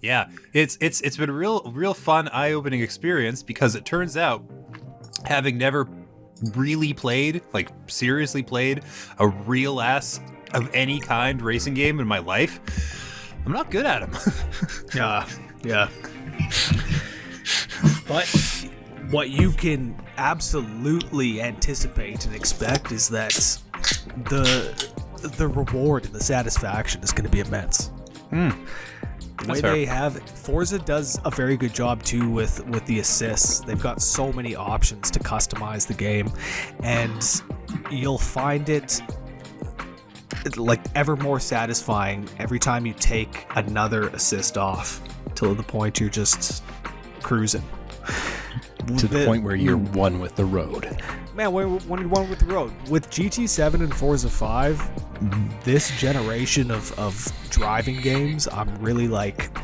Yeah, it's been a real fun, eye-opening experience, because it turns out, having never really played, like seriously played, a real ass of any kind racing game in my life, I'm not good at them. Yeah. But what you can absolutely anticipate and expect is that the reward and the satisfaction is going to be immense. The way they have Forza does a very good job too with the assists. They've got so many options to customize the game, and you'll find it like ever more satisfying every time you take another assist off, till the point you're just cruising. To the point where you're one with the road. Man, when you're one with the road. With GT7 and Forza 5, this generation of driving games, I'm really like,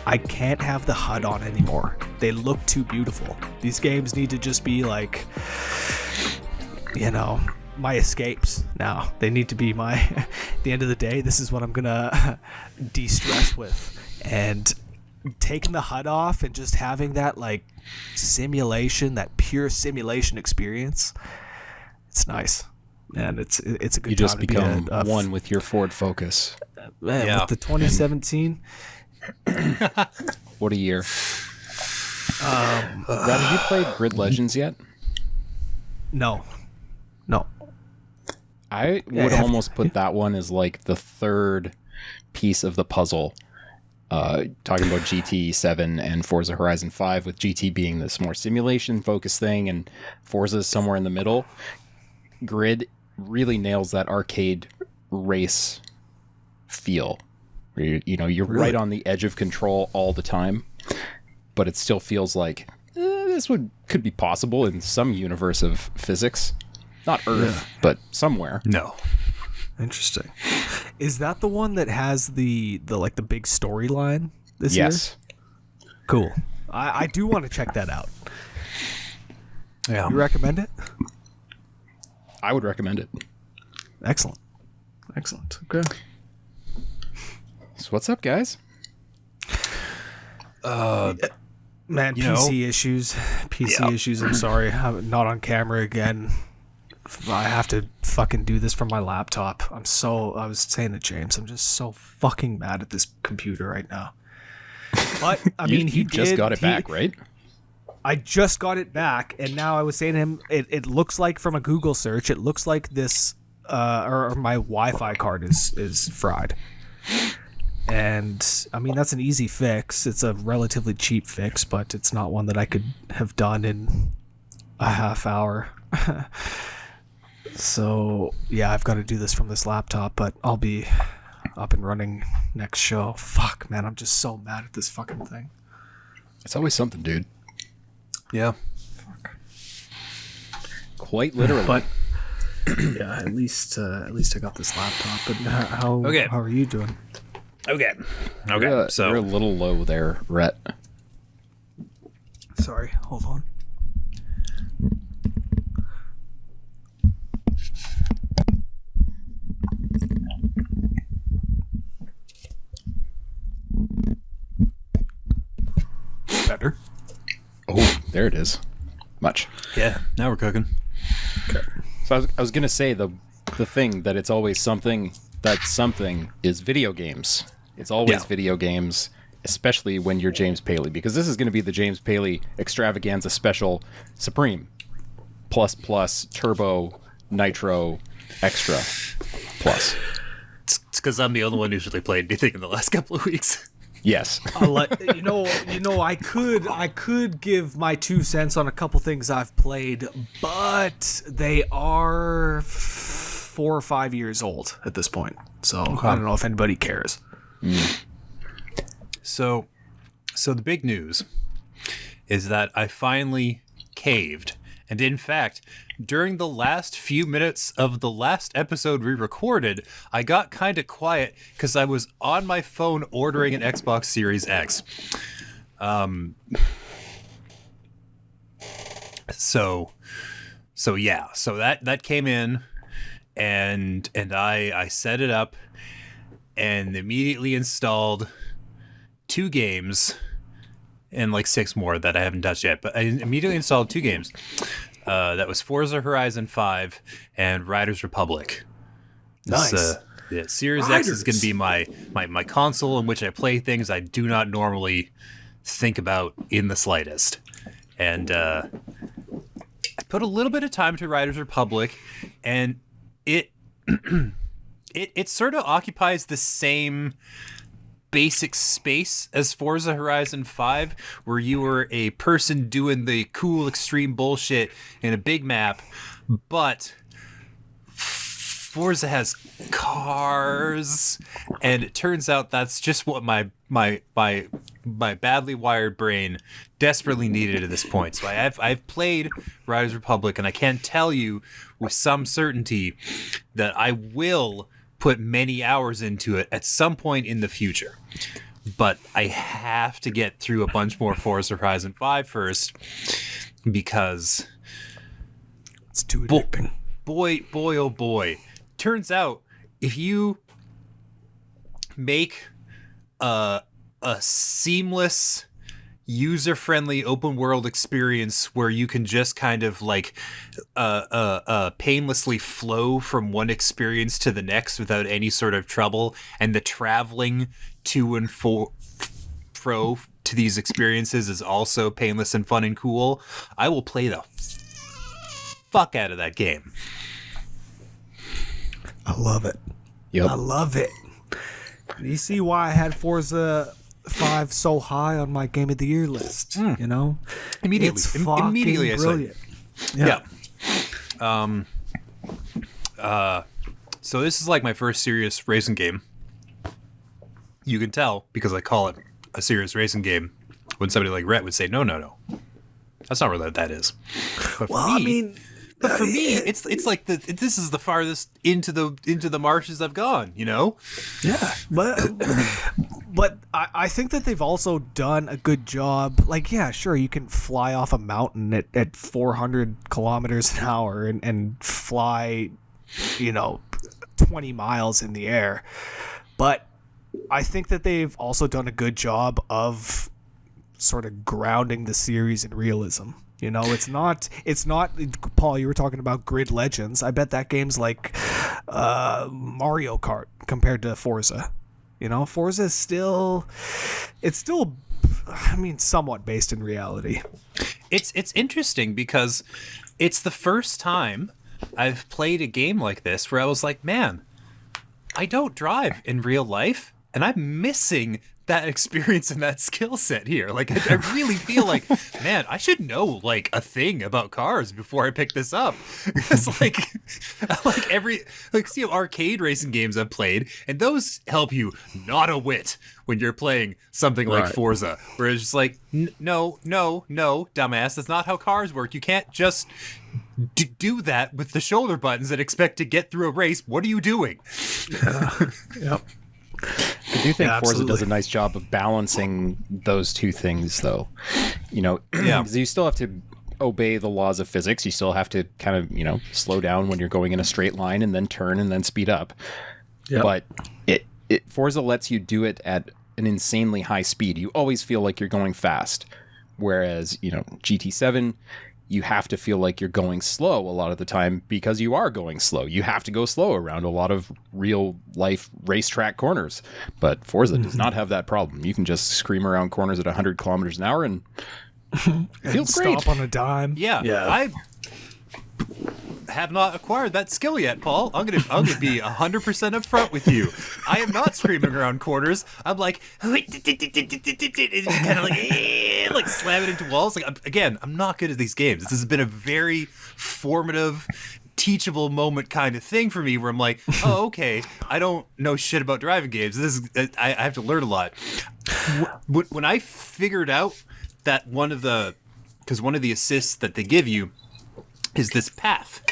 I can't have the HUD on anymore. They look too beautiful. These games need to just be like, you know, my escapes now. They need to be my, at the end of the day, this is what I'm gonna de-stress with. And taking the HUD off and just having that like simulation, that pure simulation experience, it's nice. And it's a good time. You just to become be one with your Ford Focus. Man, Yeah. with the 2017. What a year. Brad, have you played Grid Legends yet? No. I would almost put that one as like the third piece of the puzzle. Talking about GT7 and Forza Horizon 5, with GT being this more simulation focused thing and Forza somewhere in the middle. Grid really nails that arcade race feel. Where you're right on the edge of control all the time, but it still feels like this could be possible in some universe of physics. Not Earth, but somewhere. No. Interesting. Is that the one that has the like the big storyline this year? Yes. Cool. I do want to check that out. Yeah. You recommend it? I would recommend it. Excellent. Okay. So what's up, guys? Man, PC issues. Issues. I'm sorry. I'm not on camera again. I have to fucking do this from my laptop. I was saying to James, I'm just so fucking mad at this computer right now. But I mean, he just got it back, right? I just got it back, and now I was saying to him, it looks like from a Google search, it looks like this, or my Wi-Fi card is fried. And I mean, that's an easy fix. It's a relatively cheap fix, but it's not one that I could have done in a half hour. So yeah, I've got to do this from this laptop, but I'll be up and running next show. Fuck, man, I'm just so mad at this fucking thing. It's always something, dude. Yeah. Fuck. Quite literally. But yeah, at least I got this laptop. But how are you doing? Okay. You're a little low there, Rhett. Sorry, hold on. Better. Oh, there it is. Much. Yeah. Now we're cooking. Okay. So I was gonna say the thing that it's always something. That something is video games. It's always video games, especially when you're James Paley, because this is going to be the James Paley Extravaganza Special Supreme plus Turbo Nitro Extra Plus. It's because I'm the only one who's really played anything in the last couple of weeks. Yes. I'll let I could give my 2 cents on a couple things I've played, but they are 4 or 5 years old at this point. So I don't know if anybody cares. So the big news is that I finally caved. And in fact, during the last few minutes of the last episode we recorded, I got kind of quiet because I was on my phone ordering an Xbox Series X. So that came in, and I set it up and immediately installed 2 games and like 6 more that I haven't touched yet. But I immediately installed 2 games. That was Forza Horizon 5 and Riders Republic. Nice. Yeah, Series X is going to be my console in which I play things I do not normally think about in the slightest. And I put a little bit of time to Riders Republic, and it it sort of occupies the same basic space as Forza Horizon 5, where you were a person doing the cool extreme bullshit in a big map, but Forza has cars, and it turns out that's just what my badly wired brain desperately needed at this point. So I've played Riders Republic, and I can tell you with some certainty that I will put many hours into it at some point in the future. But I have to get through a bunch more Forza Horizon 5 first, because it's too addicting. Boy, oh boy. Turns out, if you make a seamless, user-friendly open world experience where you can just kind of like painlessly flow from one experience to the next without any sort of trouble, and the traveling to and fro to these experiences is also painless and fun and cool, I will play the fuck out of that game. I love it. Yep. I love it. You see why I had Forza 5 so high on my Game of the Year list? You know, Immediately, it's fucking immediately, brilliant. Yeah. So this is like my first serious racing game. You can tell because I call it a serious racing game. When somebody like Rhett would say, no, that's not really what that is. But for me, it's like this is the farthest into the marshes I've gone. You know? Yeah, but I think that they've also done a good job. Like, yeah, sure, you can fly off a mountain at 400 kilometers an hour and fly, 20 miles in the air. But I think that they've also done a good job of sort of grounding the series in realism. It's not Paul, you were talking about Grid Legends. I bet that game's like Mario Kart compared to Forza. Forza is still somewhat based in reality. It's interesting because it's the first time I've played a game like this where I was like, man, I don't drive in real life, and I'm missing that experience and that skill set here. Like, I really feel like, man, I should know like a thing about cars before I pick this up. Because arcade racing games I've played, and those help you not a whit when you're playing something like Forza, where it's just like, no, dumbass, that's not how cars work. You can't just do that with the shoulder buttons and expect to get through a race. What are you doing? Yep. I do think Forza does a nice job of balancing those two things, though. Because you still have to obey the laws of physics. You still have to kind of, slow down when you're going in a straight line and then turn and then speed up. Yep. But Forza lets you do it at an insanely high speed. You always feel like you're going fast. Whereas, GT7, you have to feel like you're going slow a lot of the time because you are going slow. You have to go slow around a lot of real life racetrack corners. But Forza does not have that problem. You can just scream around corners at 100 kilometers an hour and it feels great. Stop on a dime. Yeah. I have not acquired that skill yet, Paul. I'm gonna be 100% upfront with you. I am not screaming around corners. I'm like, kind of like slamming into walls. Like, again, I'm not good at these games. This has been a very formative, teachable moment kind of thing for me, where I'm like, oh, okay, I don't know shit about driving games. I have to learn a lot. When I figured out that one of the assists that they give you is this path,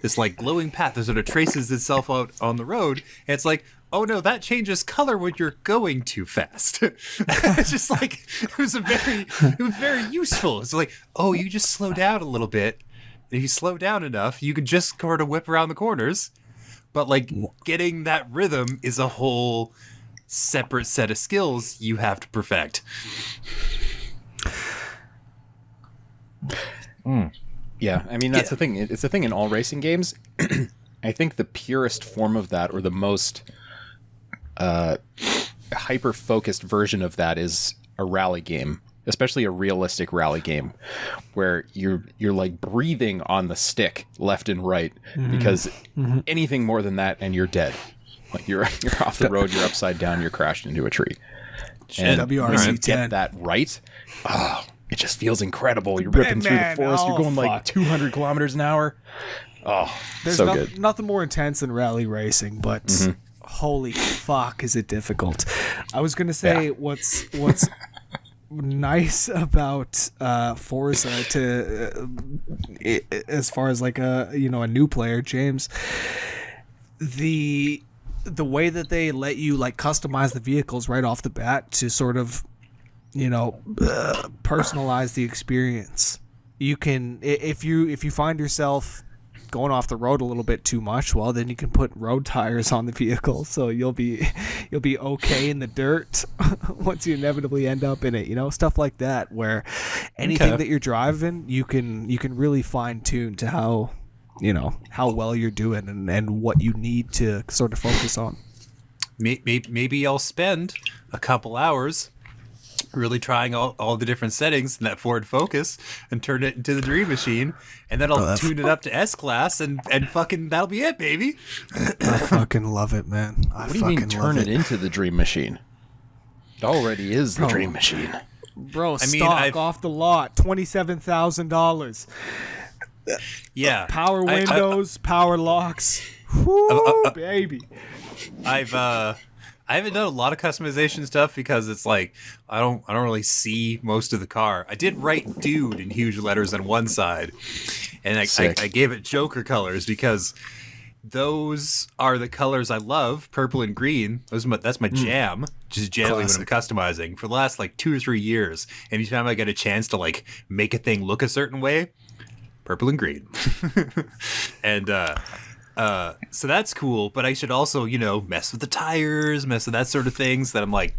this like glowing path that sort of traces itself out on the road, and it's like, oh no, that changes color when you're going too fast. It's just like, it was very useful. It's like, oh, you just slow down a little bit. If you slow down enough, you can just sort of whip around the corners. But like, getting that rhythm is a whole separate set of skills you have to perfect. Yeah, I mean, that's the thing. It's the thing in all racing games. I think the purest form of that, or the most hyper-focused version of that, is a rally game, especially a realistic rally game, where you're like breathing on the stick left and right, because anything more than that and you're dead. Like you're off the road, you're upside down, you're crashed into a tree. And WRC when you 10. get that right, it just feels incredible. You're ripping through the forest, you're going like 200 kilometers an hour. Oh, There's so good. nothing more intense than rally racing, but holy fuck, is it difficult. I was gonna say what's nice about Forza as far as like a new player, James, the way that they let you like customize the vehicles right off the bat to sort of personalize the experience. You can, if you find yourself going off the road a little bit too much, well, then you can put road tires on the vehicle, so you'll be okay in the dirt once you inevitably end up in it. Stuff like that, where anything that you're driving, you can really fine tune to how well you're doing and what you need to sort of focus on. Maybe I'll spend a couple hours really trying all the different settings in that Ford Focus and turn it into the Dream Machine, and then I'll tune it up to S-Class and fucking that'll be it, baby. I fucking love it, man. What do you mean turn it into the Dream Machine? It already is the Dream Machine. Bro, stock off the lot, $27,000. Yeah. Power windows, power locks. Whoo, baby. I haven't done a lot of customization stuff because it's like I don't really see most of the car. I did write "dude" in huge letters on one side, and I gave it Joker colors because those are the colors I love, purple and green. That's my jam, just generally when I'm customizing. For the last like 2 or 3 years, anytime I get a chance to like make a thing look a certain way, purple and green. And so that's cool, but I should also, mess with the tires, mess with that sort of things that I'm like...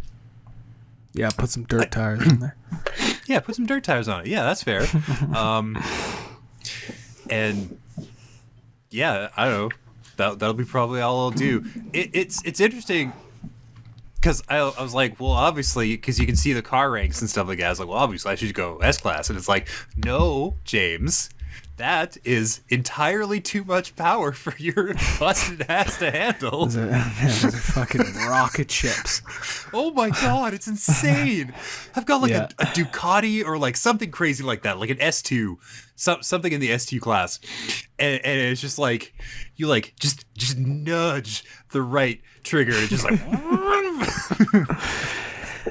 Yeah, put some dirt tires in there. Yeah, put some dirt tires on it. Yeah, that's fair. And yeah, I don't know. That'll be probably all I'll do. It's interesting because I was like, well, obviously, because you can see the car ranks and stuff like that. I was like, well, obviously, I should go S-Class. And it's like, no, James... That is entirely too much power for your busted ass to handle. Those are fucking rocket ships. Oh my god, it's insane. I've got like a Ducati or like something crazy like that, like an S2, something in the S2 class. And it's just like, you like, just nudge the right trigger. It's just like...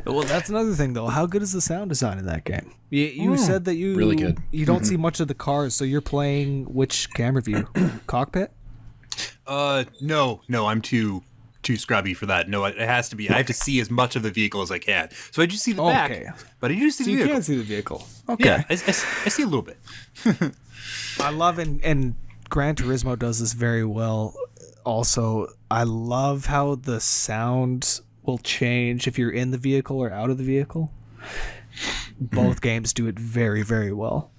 Well, that's another thing, though. How good is the sound design in that game? You said that you really good. You don't see much of the cars, so you're playing which camera view? Cockpit? No, I'm too scrubby for that. No, it has to be. I have to see as much of the vehicle as I can. So I just see the back, but I do see the vehicle. You can see the vehicle. Okay. Yeah, I see a little bit. I love and Gran Turismo does this very well. Also, I love how the sound will change if you're in the vehicle or out of the vehicle. Both games do it very, very well.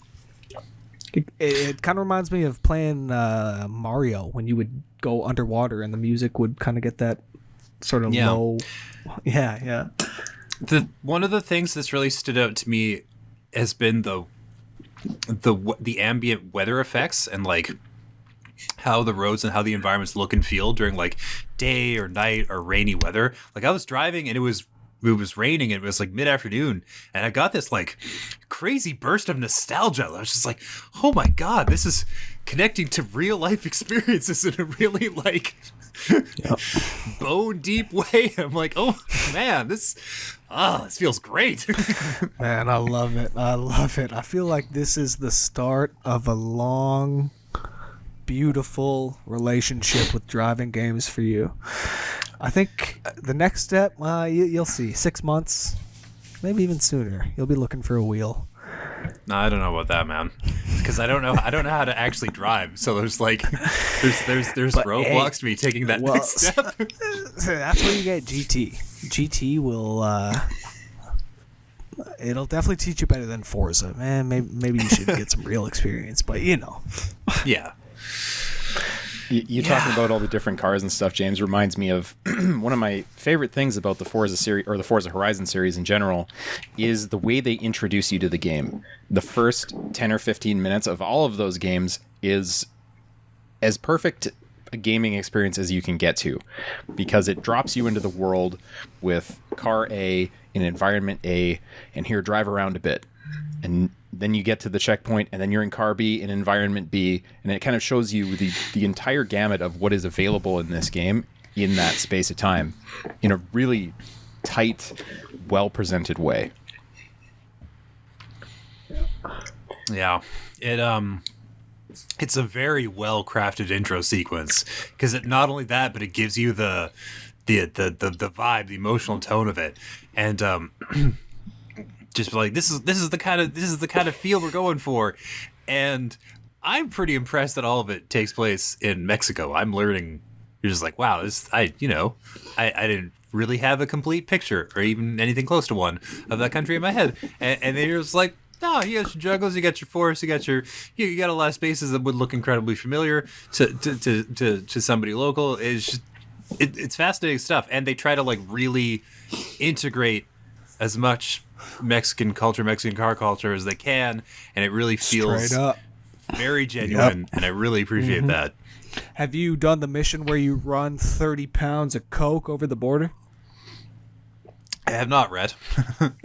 It kind of reminds me of playing Mario when you would go underwater and the music would kind of get that sort of low. Yeah. One of the things that's really stood out to me has been the ambient weather effects and like how the roads and how the environments look and feel during like day or night or rainy weather. Like I was driving and it was raining and it was like mid-afternoon and I got this like crazy burst of nostalgia. I was just like, oh my god, this is connecting to real life experiences in a really like bone deep way. I'm like, oh man, this feels great. Man, I love it. I feel like this is the start of a long, beautiful relationship with driving games for you. I think the next step, you'll see, 6 months, maybe even sooner. You'll be looking for a wheel. No, I don't know about that, man. because I don't know how to actually drive. So there's like there's roadblocks to me taking that next step. So that's where you get GT. GT will it'll definitely teach you better than Forza. Man, maybe you should get some real experience, but you know. Yeah. You talking about all the different cars and stuff, James, reminds me of one of my favorite things about the Forza series, or the Forza Horizon series in general, is the way they introduce you to the game. The first 10 or 15 minutes of all of those games is as perfect a gaming experience as you can get to, because it drops you into the world with car A in environment A, and here, drive around a bit. And then you get to the checkpoint, and then you're in car B in environment B, and it kind of shows you the entire gamut of what is available in this game in that space of time in a really tight, well-presented way. Yeah. It's a very well-crafted intro sequence, because it not only that, but it gives you the vibe, the emotional tone of it. And just like this is the kind of feel we're going for, and I'm pretty impressed that all of it takes place in Mexico. I'm learning. You're just like, wow, I didn't really have a complete picture or even anything close to one of that country in my head, and then you're just like, no, you got your juggles, you got your forests, you got a lot of spaces that would look incredibly familiar to somebody local. It's fascinating stuff, and they try to like really integrate as much Mexican culture, Mexican car culture as they can, and it really feels very genuine, and I really appreciate that. Have you done the mission where you run 30 pounds of coke over the border? I have not read.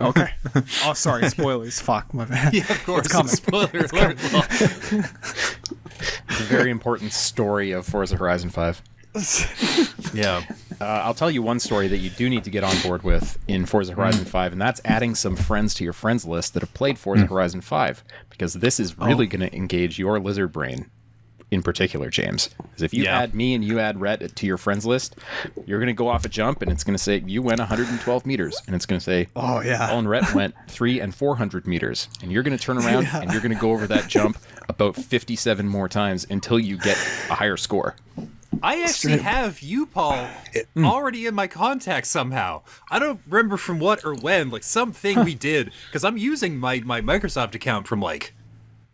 Okay. Oh, sorry, spoilers. Fuck, my bad. Yeah, of course. It's coming. Spoiler alert. The very important story of Forza Horizon 5. Yeah. I'll tell you one story that you do need to get on board with in Forza Horizon 5, and that's adding some friends to your friends list that have played Forza Horizon 5, because this is really going to engage your lizard brain in particular, James. Because if you add me and you add Rhett to your friends list, you're going to go off a jump, and it's going to say, you went 112 meters, and it's going to say, Paul and Rhett went 300 and 400 meters, and you're going to turn around, and you're going to go over that jump about 57 more times until you get a higher score. I actually have you, Paul, already in my contacts somehow. I don't remember from what or when, like something we did, because I'm using my Microsoft account from like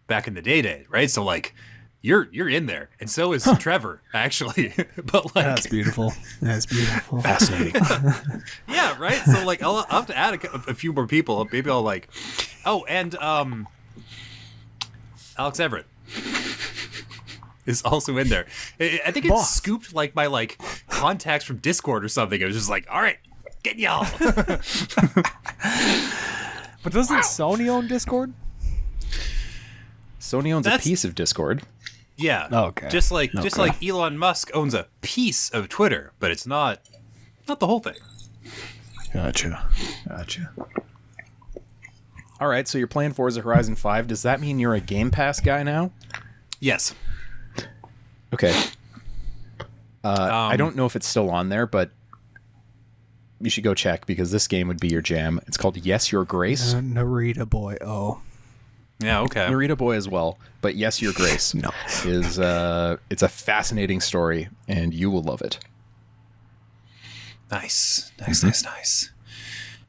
back in the day, right? So like you're in there, and so is Trevor, actually. But like that's beautiful. That's beautiful. Fascinating. Yeah, right. So like I'll have to add a few more people. Maybe I'll like, and Alex Everett is also in there. I think it's scooped like my like contacts from Discord or something. It was just like, all right, get y'all. But doesn't Sony own Discord? Sony owns a piece of Discord. Yeah. Okay. Just like Elon Musk owns a piece of Twitter, but it's not the whole thing. Gotcha. All right, so you're playing Forza Horizon 5. Does that mean you're a Game Pass guy now? Yes. Okay. I don't know if it's still on there, but you should go check, because this game would be your jam. It's called Yes, Your Grace. Narita Boy. Oh. Yeah, okay. Narita Boy as well, but Yes, Your Grace is it's a fascinating story, and you will love it. Nice.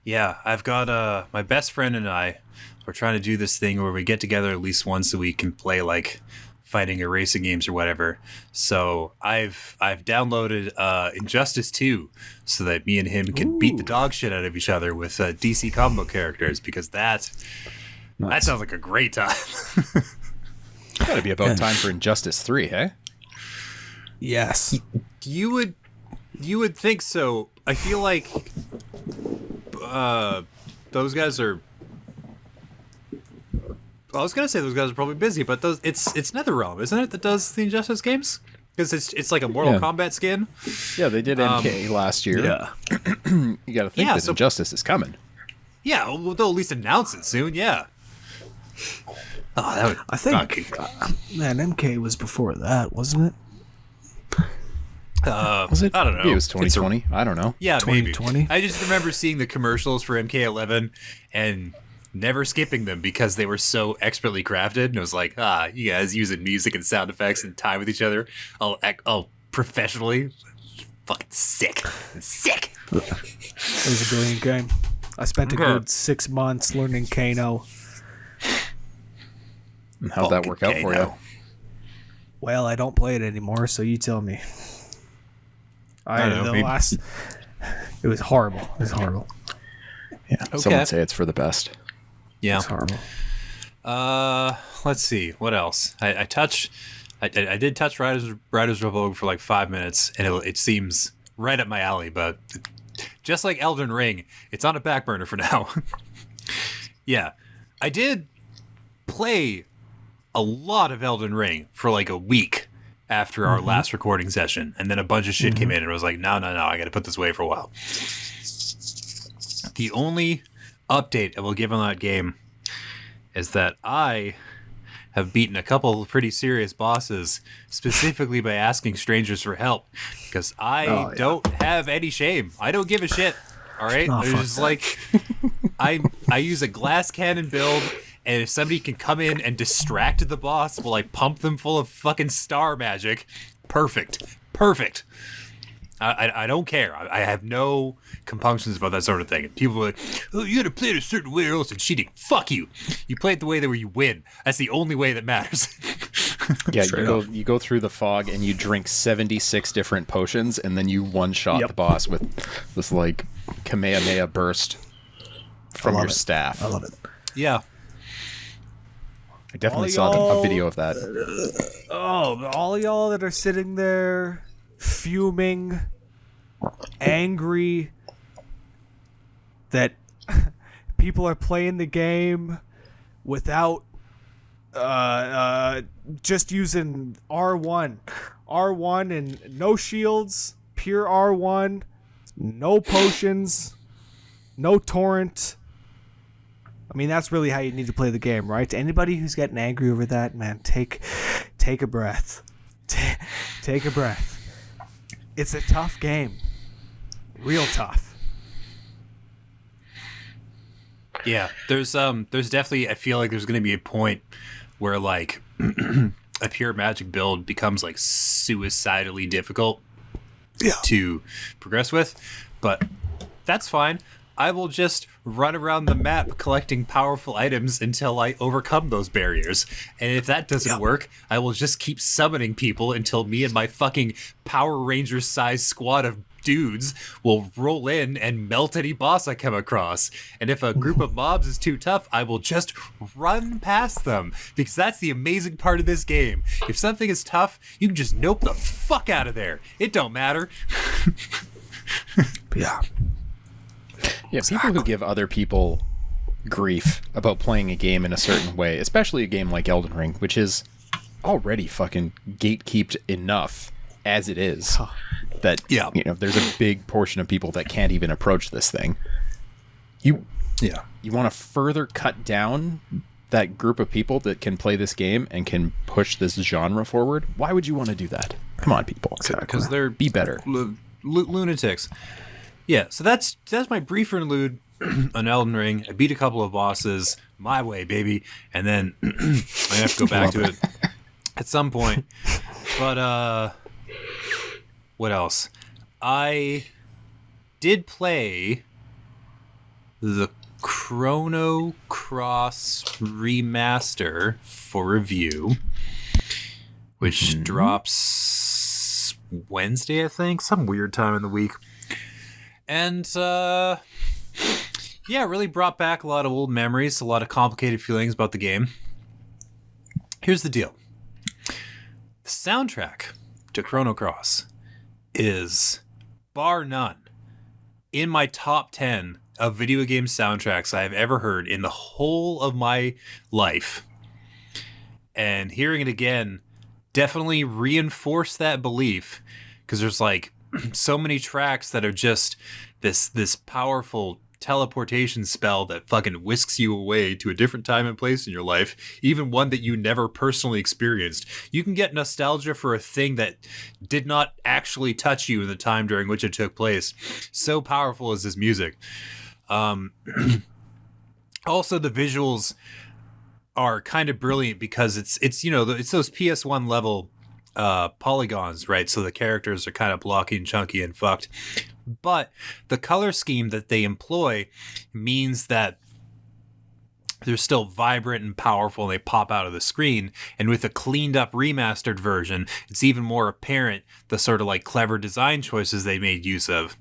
Yeah, I've got my best friend and I, we're trying to do this thing where we get together at least once a week and play like fighting or racing games or whatever. So I've downloaded Injustice 2 so that me and him can beat the dog shit out of each other with DC comic book characters, because that sounds like a great time. Gotta be about time for Injustice 3, hey? Yes. You would think so. I feel like those guys are. I was gonna say those guys are probably busy, but it's NetherRealm, isn't it, that does the Injustice games? Because it's like a Mortal Kombat skin. Yeah, they did MK last year. Yeah. You got to think that Injustice is coming. Yeah, well, they'll at least announce it soon. Yeah. Oh, that would. I think. Man, MK was before that, wasn't it? Was it? I don't know. Maybe it was 2020. I don't know. Yeah, 2020. maybe. I just remember seeing the commercials for MK11, and never skipping them because they were so expertly crafted. And it was like, you guys using music and sound effects and time with each other. I'll professionally. Fucking sick. Sick. It was a brilliant game. I spent a good 6 months learning Kano. And how'd that work out for you? Well, I don't play it anymore, so you tell me. I don't know. It was horrible. It was horrible. Yeah, some would say it's for the best. Yeah. It's horrible. Let's see. What else? I did touch Riders Revoke for like 5 minutes, and it seems right up my alley, but just like Elden Ring, it's on a back burner for now. Yeah. I did play a lot of Elden Ring for like a week after our last recording session, and then a bunch of shit came in, and I was like, no, I gotta put this away for a while. The only update I will give on that game is that I have beaten a couple of pretty serious bosses, specifically by asking strangers for help, because I don't have any shame. I don't give a shit. All right, it's just like I use a glass cannon build, and if somebody can come in and distract the boss while I pump them full of fucking star magic, perfect. I don't care. I have no compunctions about that sort of thing. And people are like, oh, you gotta play it a certain way or else it's cheating. Fuck you. You play it the way that where you win. That's the only way that matters. Yeah, you go through the fog and you drink 76 different potions, and then you one-shot the boss with this like Kamehameha burst from your staff. I love it. Yeah. I definitely saw a video of that. All y'all that are sitting there fuming, angry that people are playing the game without just using R1 and no shields, pure R1, no potions, no torrent. I mean, that's really how you need to play the game, right? Anybody who's getting angry over that, man, take a breath. Take a breath. It's a tough game. Real tough. Yeah, there's definitely, I feel like there's going to be a point where like a pure magic build becomes like suicidally difficult to progress with, but that's fine. I will just run around the map collecting powerful items until I overcome those barriers. And if that doesn't work, I will just keep summoning people until me and my fucking Power Rangers sized squad of dudes will roll in and melt any boss I come across. And if a group of mobs is too tough, I will just run past them, because that's the amazing part of this game. If something is tough, you can just nope the fuck out of there. It don't matter. Yeah. Yeah, people who give other people grief about playing a game in a certain way, especially a game like Elden Ring, which is already fucking gatekeeped enough as it is, that there's a big portion of people that can't even approach this thing. You want to further cut down that group of people that can play this game and can push this genre forward? Why would you want to do that? Come on, people. Because they're be better. Lunatics. Yeah, so that's my brief interlude on Elden Ring. I beat a couple of bosses my way, baby, and then I have to go back to it at some point. But what else? I did play the Chrono Cross remaster for review, which drops Wednesday, I think, some weird time in the week. And, really brought back a lot of old memories, a lot of complicated feelings about the game. Here's the deal. The soundtrack to Chrono Cross is, bar none, in my top 10 of video game soundtracks I have ever heard in the whole of my life. And hearing it again definitely reinforced that belief, because there's like so many tracks that are just this powerful teleportation spell that fucking whisks you away to a different time and place in your life, even one that you never personally experienced. You can get nostalgia for a thing that did not actually touch you in the time during which it took place. So powerful is this music. Also, the visuals are kind of brilliant because it's it's those PS1 level polygons, right? So the characters are kind of blocky and chunky and fucked. But the color scheme that they employ means that they're still vibrant and powerful, and they pop out of the screen. And with a cleaned up remastered version, it's even more apparent the sort of like clever design choices they made use of.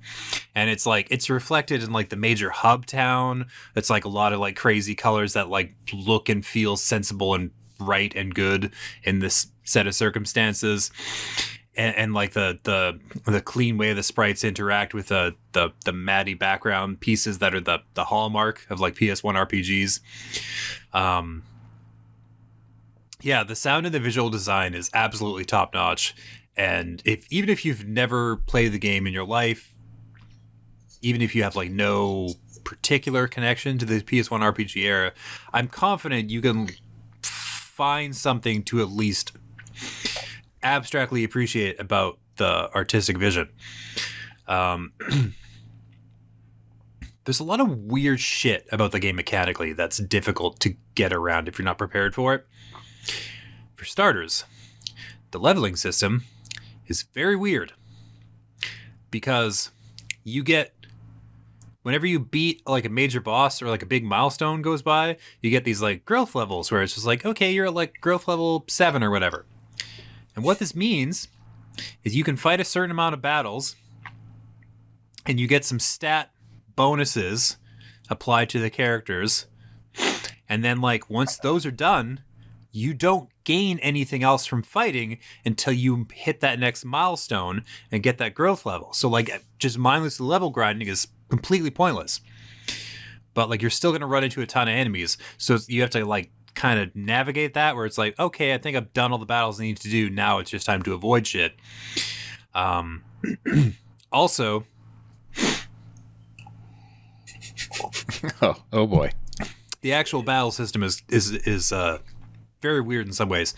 And it's like it's reflected in like the major hub town. It's like a lot of like crazy colors that like look and feel sensible and right and good in this set of circumstances. And like the clean way the sprites interact with the matty background pieces that are the hallmark of like PS1 RPGs. Yeah, the sound and the visual design is absolutely top notch. And even if you've never played the game in your life, even if you have like no particular connection to the PS1 RPG era, I'm confident you can find something to at least abstractly appreciate about the artistic vision. There's a lot of weird shit about the game mechanically that's difficult to get around if you're not prepared for it. For starters, the leveling system is very weird because you get, whenever you beat like a major boss or like a big milestone goes by, you get these like growth levels where it's just like, okay, you're at like growth level 7 or whatever. And what this means is you can fight a certain amount of battles and you get some stat bonuses applied to the characters. And then like once those are done, you don't gain anything else from fighting until you hit that next milestone and get that growth level. So like just mindless level grinding is completely pointless. But like you're still going to run into a ton of enemies. So you have to like kind of navigate that where it's like, okay, I think I've done all the battles I need to do. Now it's just time to avoid shit. Also, oh boy, the actual battle system is very weird in some ways.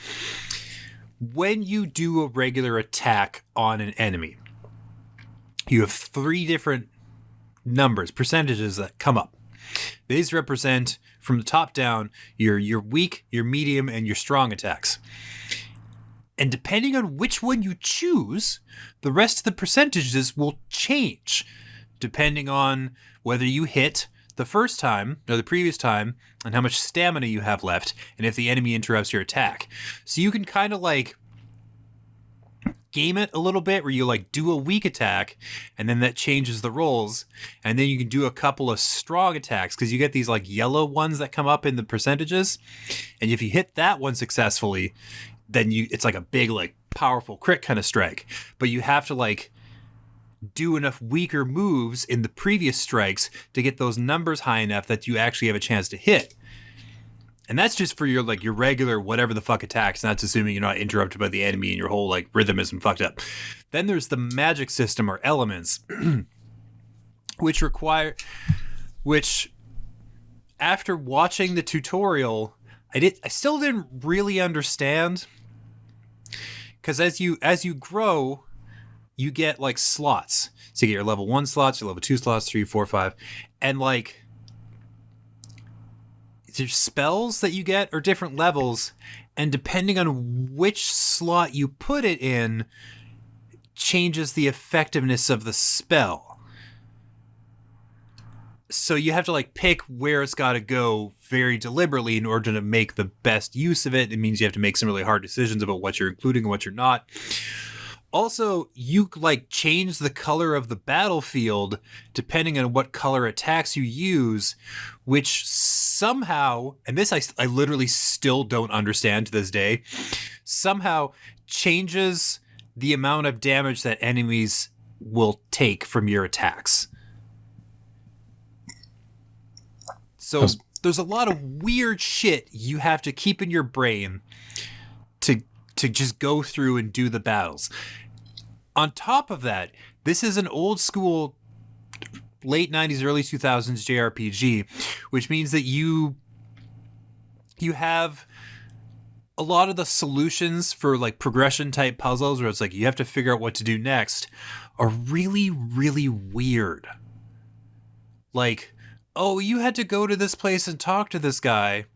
When you do a regular attack on an enemy, you have 3 different percentages that come up. These represent, from the top down, your weak, your medium, and your strong attacks. And depending on which one you choose, the rest of the percentages will change, depending on whether you hit the first time or the previous time, and how much stamina you have left, and if the enemy interrupts your attack. So you can kind of like game it a little bit where you like do a weak attack and then that changes the rolls, and then you can do a couple of strong attacks because you get these like yellow ones that come up in the percentages, and if you hit that one successfully, then it's like a big like powerful crit kind of strike. But you have to like do enough weaker moves in the previous strikes to get those numbers high enough that you actually have a chance to hit. And that's just for your like your regular whatever the fuck attacks, and that's assuming you're not interrupted by the enemy and your whole like rhythm isn't fucked up. Then there's the magic system or elements, which after watching the tutorial, I still didn't really understand. Because as you grow, you get like slots. So you get your level 1 slots, your level 2 slots, 3, 4, 5, and like there's spells that you get are different levels, and depending on which slot you put it in changes the effectiveness of the spell. So you have to like pick where it's got to go very deliberately in order to make the best use of it. It means you have to make some really hard decisions about what you're including and what you're not. Also, you like change the color of the battlefield depending on what color attacks you use, which somehow, and this I literally still don't understand to this day, somehow changes the amount of damage that enemies will take from your attacks. So there's a lot of weird shit you have to keep in your brain to just go through and do the battles. On top of that, this is an old school late 90s, early 2000s JRPG, which means that you have a lot of the solutions for like progression type puzzles where it's like you have to figure out what to do next are really, really weird. Like oh, you had to go to this place and talk to this guy,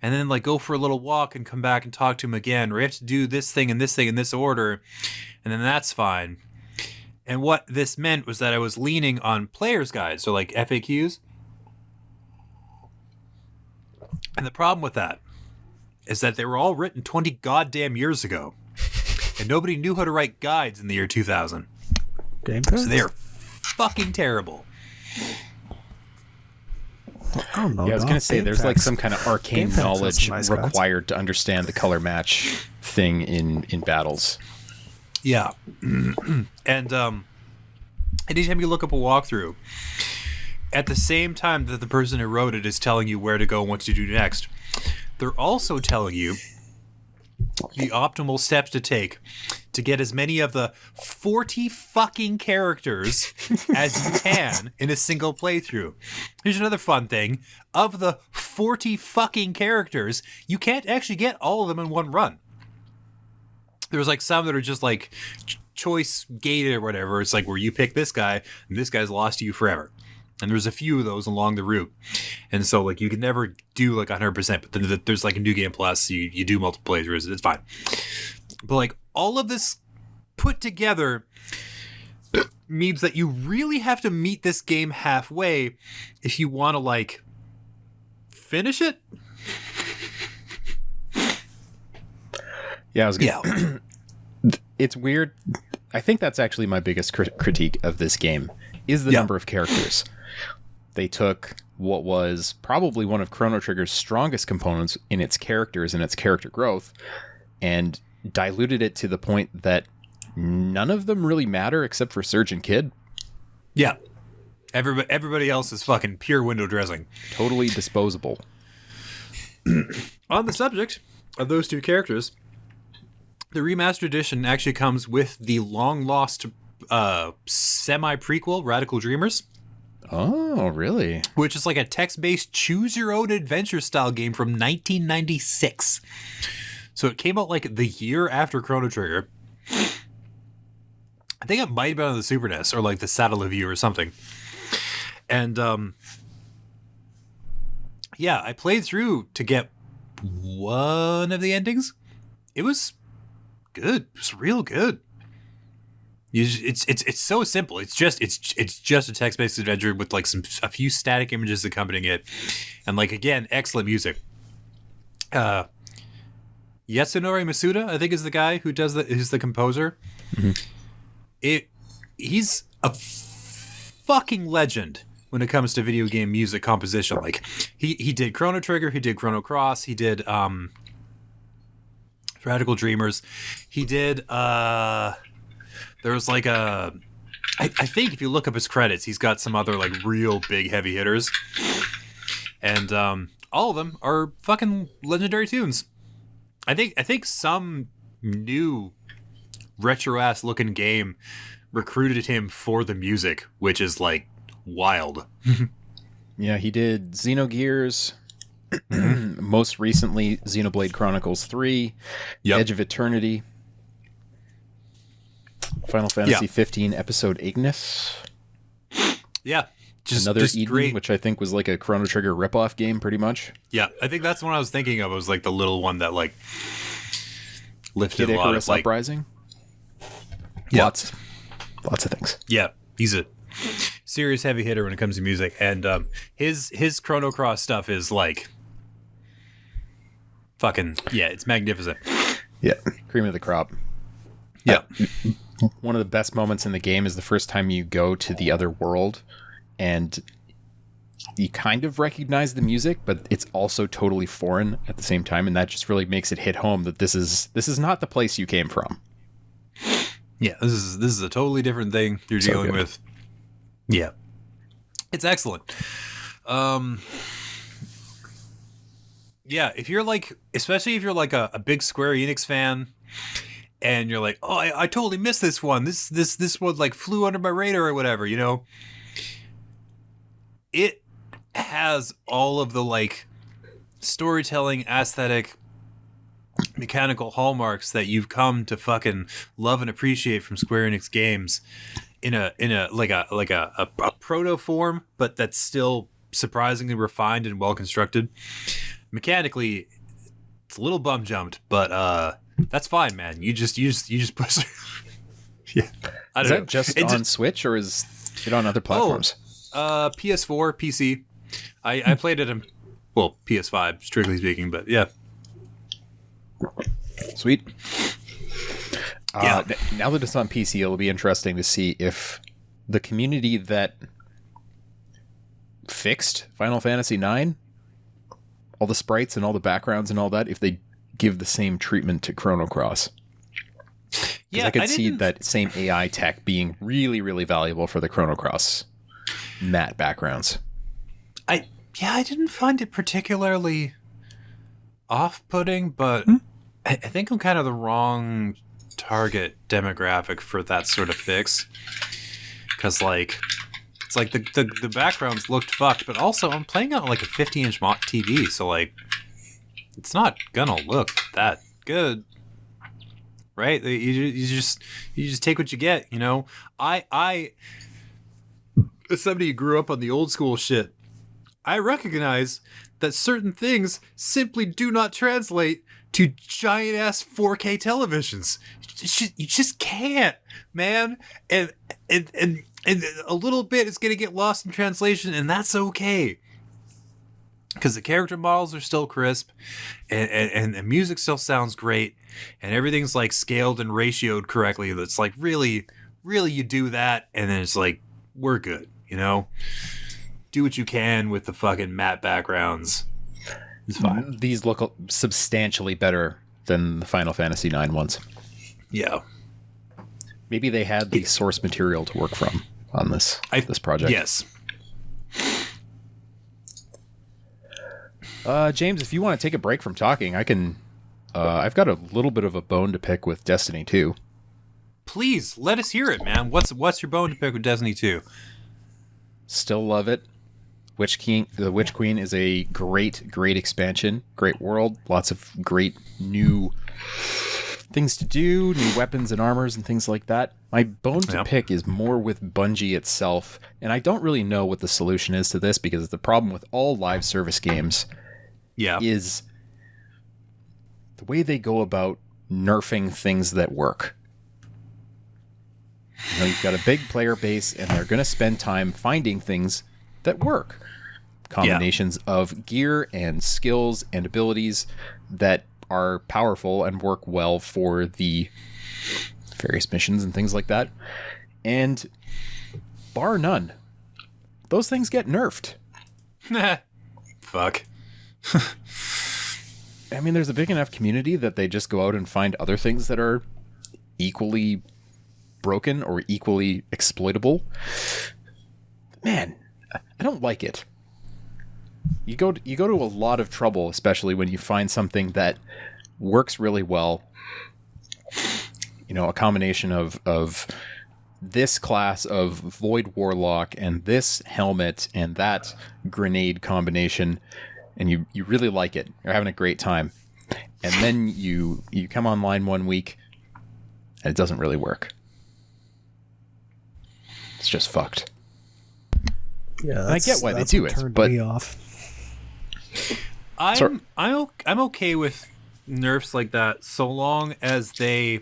and then like go for a little walk and come back and talk to him again, or you have to do this thing and this thing in this order, and then that's fine. And what this meant was that I was leaning on player's guides, so like FAQs. And the problem with that is that they were all written 20 goddamn years ago, and nobody knew how to write guides in the year 2000. So they are fucking terrible. I don't know. Yeah, I was going to say, there's like some kind of arcane Game Facts knowledge has some nice required to understand the color match thing in battles. Yeah. And anytime you look up a walkthrough, at the same time that the person who wrote it is telling you where to go and what to do next, they're also telling you the optimal steps to take to get as many of the 40 fucking characters as you can in a single playthrough. Here's another fun thing. Of the 40 fucking characters, you can't actually get all of them in one run. There's like some that are just like choice gated or whatever. It's like where you pick this guy and this guy's lost to you forever. And there's a few of those along the route. And so like you can never do like 100%, but then there's like a New Game Plus, so you do multiple playthroughs, it's fine. But like all of this put together means that you really have to meet this game halfway if you want to like finish it. Yeah, I was gonna, it's weird. I think that's actually my biggest critique of this game is the number of characters. They took what was probably one of Chrono Trigger's strongest components in its characters and its character growth and diluted it to the point that none of them really matter except for Surge and Kid. Yeah. Everybody else is fucking pure window dressing. Totally disposable. On the subject of those two characters, the remastered edition actually comes with the long-lost semi-prequel, Radical Dreamers. Oh, really? Which is like a text-based choose-your-own-adventure style game from 1996. So it came out like the year after Chrono Trigger. I think it might have been on the Super NES or like the Satellite View or something. And yeah, I played through to get one of the endings. It was good. It was real good. It's so simple. It's just a text-based adventure with like a few static images accompanying it, and like again, excellent music. Yasunori Masuda, I think, is the guy who does who's the composer. Mm-hmm. He's a fucking legend when it comes to video game music composition. Like he did Chrono Trigger, he did Chrono Cross, he did Radical Dreamers, he did there was like I think if you look up his credits, he's got some other like real big heavy hitters. And all of them are fucking legendary tunes. I think some new retro-ass looking game recruited him for the music, which is like wild. Yeah, he did Xenogears, most recently Xenoblade Chronicles 3, Edge of Eternity, Final Fantasy 15 Episode Ignis. Yeah. Just Eden, great. Which I think was like a Chrono Trigger ripoff game, pretty much. Yeah, I think that's what I was thinking of. It was like the little one that like lifted Kid a lot Icarus of like Uprising. Yeah. Lots of things. Yeah, he's a serious heavy hitter when it comes to music, and his Chrono Cross stuff is like fucking it's magnificent. Yeah, cream of the crop. Yeah. One of the best moments in the game is the first time you go to the other world and you kind of recognize the music, but it's also totally foreign at the same time, and that just really makes it hit home that this is not the place you came from. Yeah, this is a totally different thing you're dealing with. Yeah. It's excellent. Yeah, if you're like, especially if you're like a big Square Enix fan, and you're like, oh, I totally missed this one. This one like flew under my radar or whatever, you know. It has all of the like storytelling, aesthetic, mechanical hallmarks that you've come to fucking love and appreciate from Square Enix games in a proto form, but that's still surprisingly refined and well constructed. Mechanically, it's a little bum jumped, but that's fine, man. You just push. Yeah, I don't Is know. that just on Switch, or is it on other platforms? PS4, PC. I played it on, well, PS5, strictly speaking, but yeah. Sweet. Yeah. Now that it's on PC, it'll be interesting to see if the community that fixed Final Fantasy IX, all the sprites and all the backgrounds and all that, if they give the same treatment to Chrono Cross. Yeah, I could see that same AI tech being really, really valuable for the Chrono Cross matte backgrounds. I didn't find it particularly off-putting, but I think I'm kind of the wrong target demographic for that sort of fix. Because, like, it's like the backgrounds looked fucked, but also I'm playing on like a 50-inch TV, so like, it's not gonna look that good. Right? You just take what you get, you know? I as somebody who grew up on the old school shit, I recognize that certain things simply do not translate to giant ass 4K televisions. You just can't, man. And a little bit is going to get lost in translation, and that's okay. Because the character models are still crisp, and the music still sounds great, and everything's like scaled and ratioed correctly. That's like really, really, you do that, and then it's like, we're good, you know? Do what you can with the fucking matte backgrounds. It's fine. These look substantially better than the Final Fantasy IX ones. Yeah. Maybe they had the source material to work from on this project. Yes. James, if you want to take a break from talking, I can. I've got a little bit of a bone to pick with Destiny 2. Please let us hear it, man. What's your bone to pick with Destiny 2? Still love it. The Witch Queen is a great expansion, great world, lots of great new things to do, new weapons and armors and things like that. My bone to pick is more with Bungie itself, and I don't really know what the solution is to this, because the problem with all live service games is the way they go about nerfing things that work. You know, you've got a big player base, and they're going to spend time finding things that work. Combinations of gear and skills and abilities that are powerful and work well for the various missions and things like that. And bar none, those things get nerfed. Fuck. I mean, there's a big enough community that they just go out and find other things that are equally broken or equally exploitable. Man, I don't like it. You go to a lot of trouble, especially when you find something that works really well. You know, a combination of this class of Void Warlock and this helmet and that grenade combination, and you really like it. You're having a great time. And then you come online one week and it doesn't really work. It's just fucked. Yeah, I get why they do it, but me off. I'm okay with nerfs like that so long as they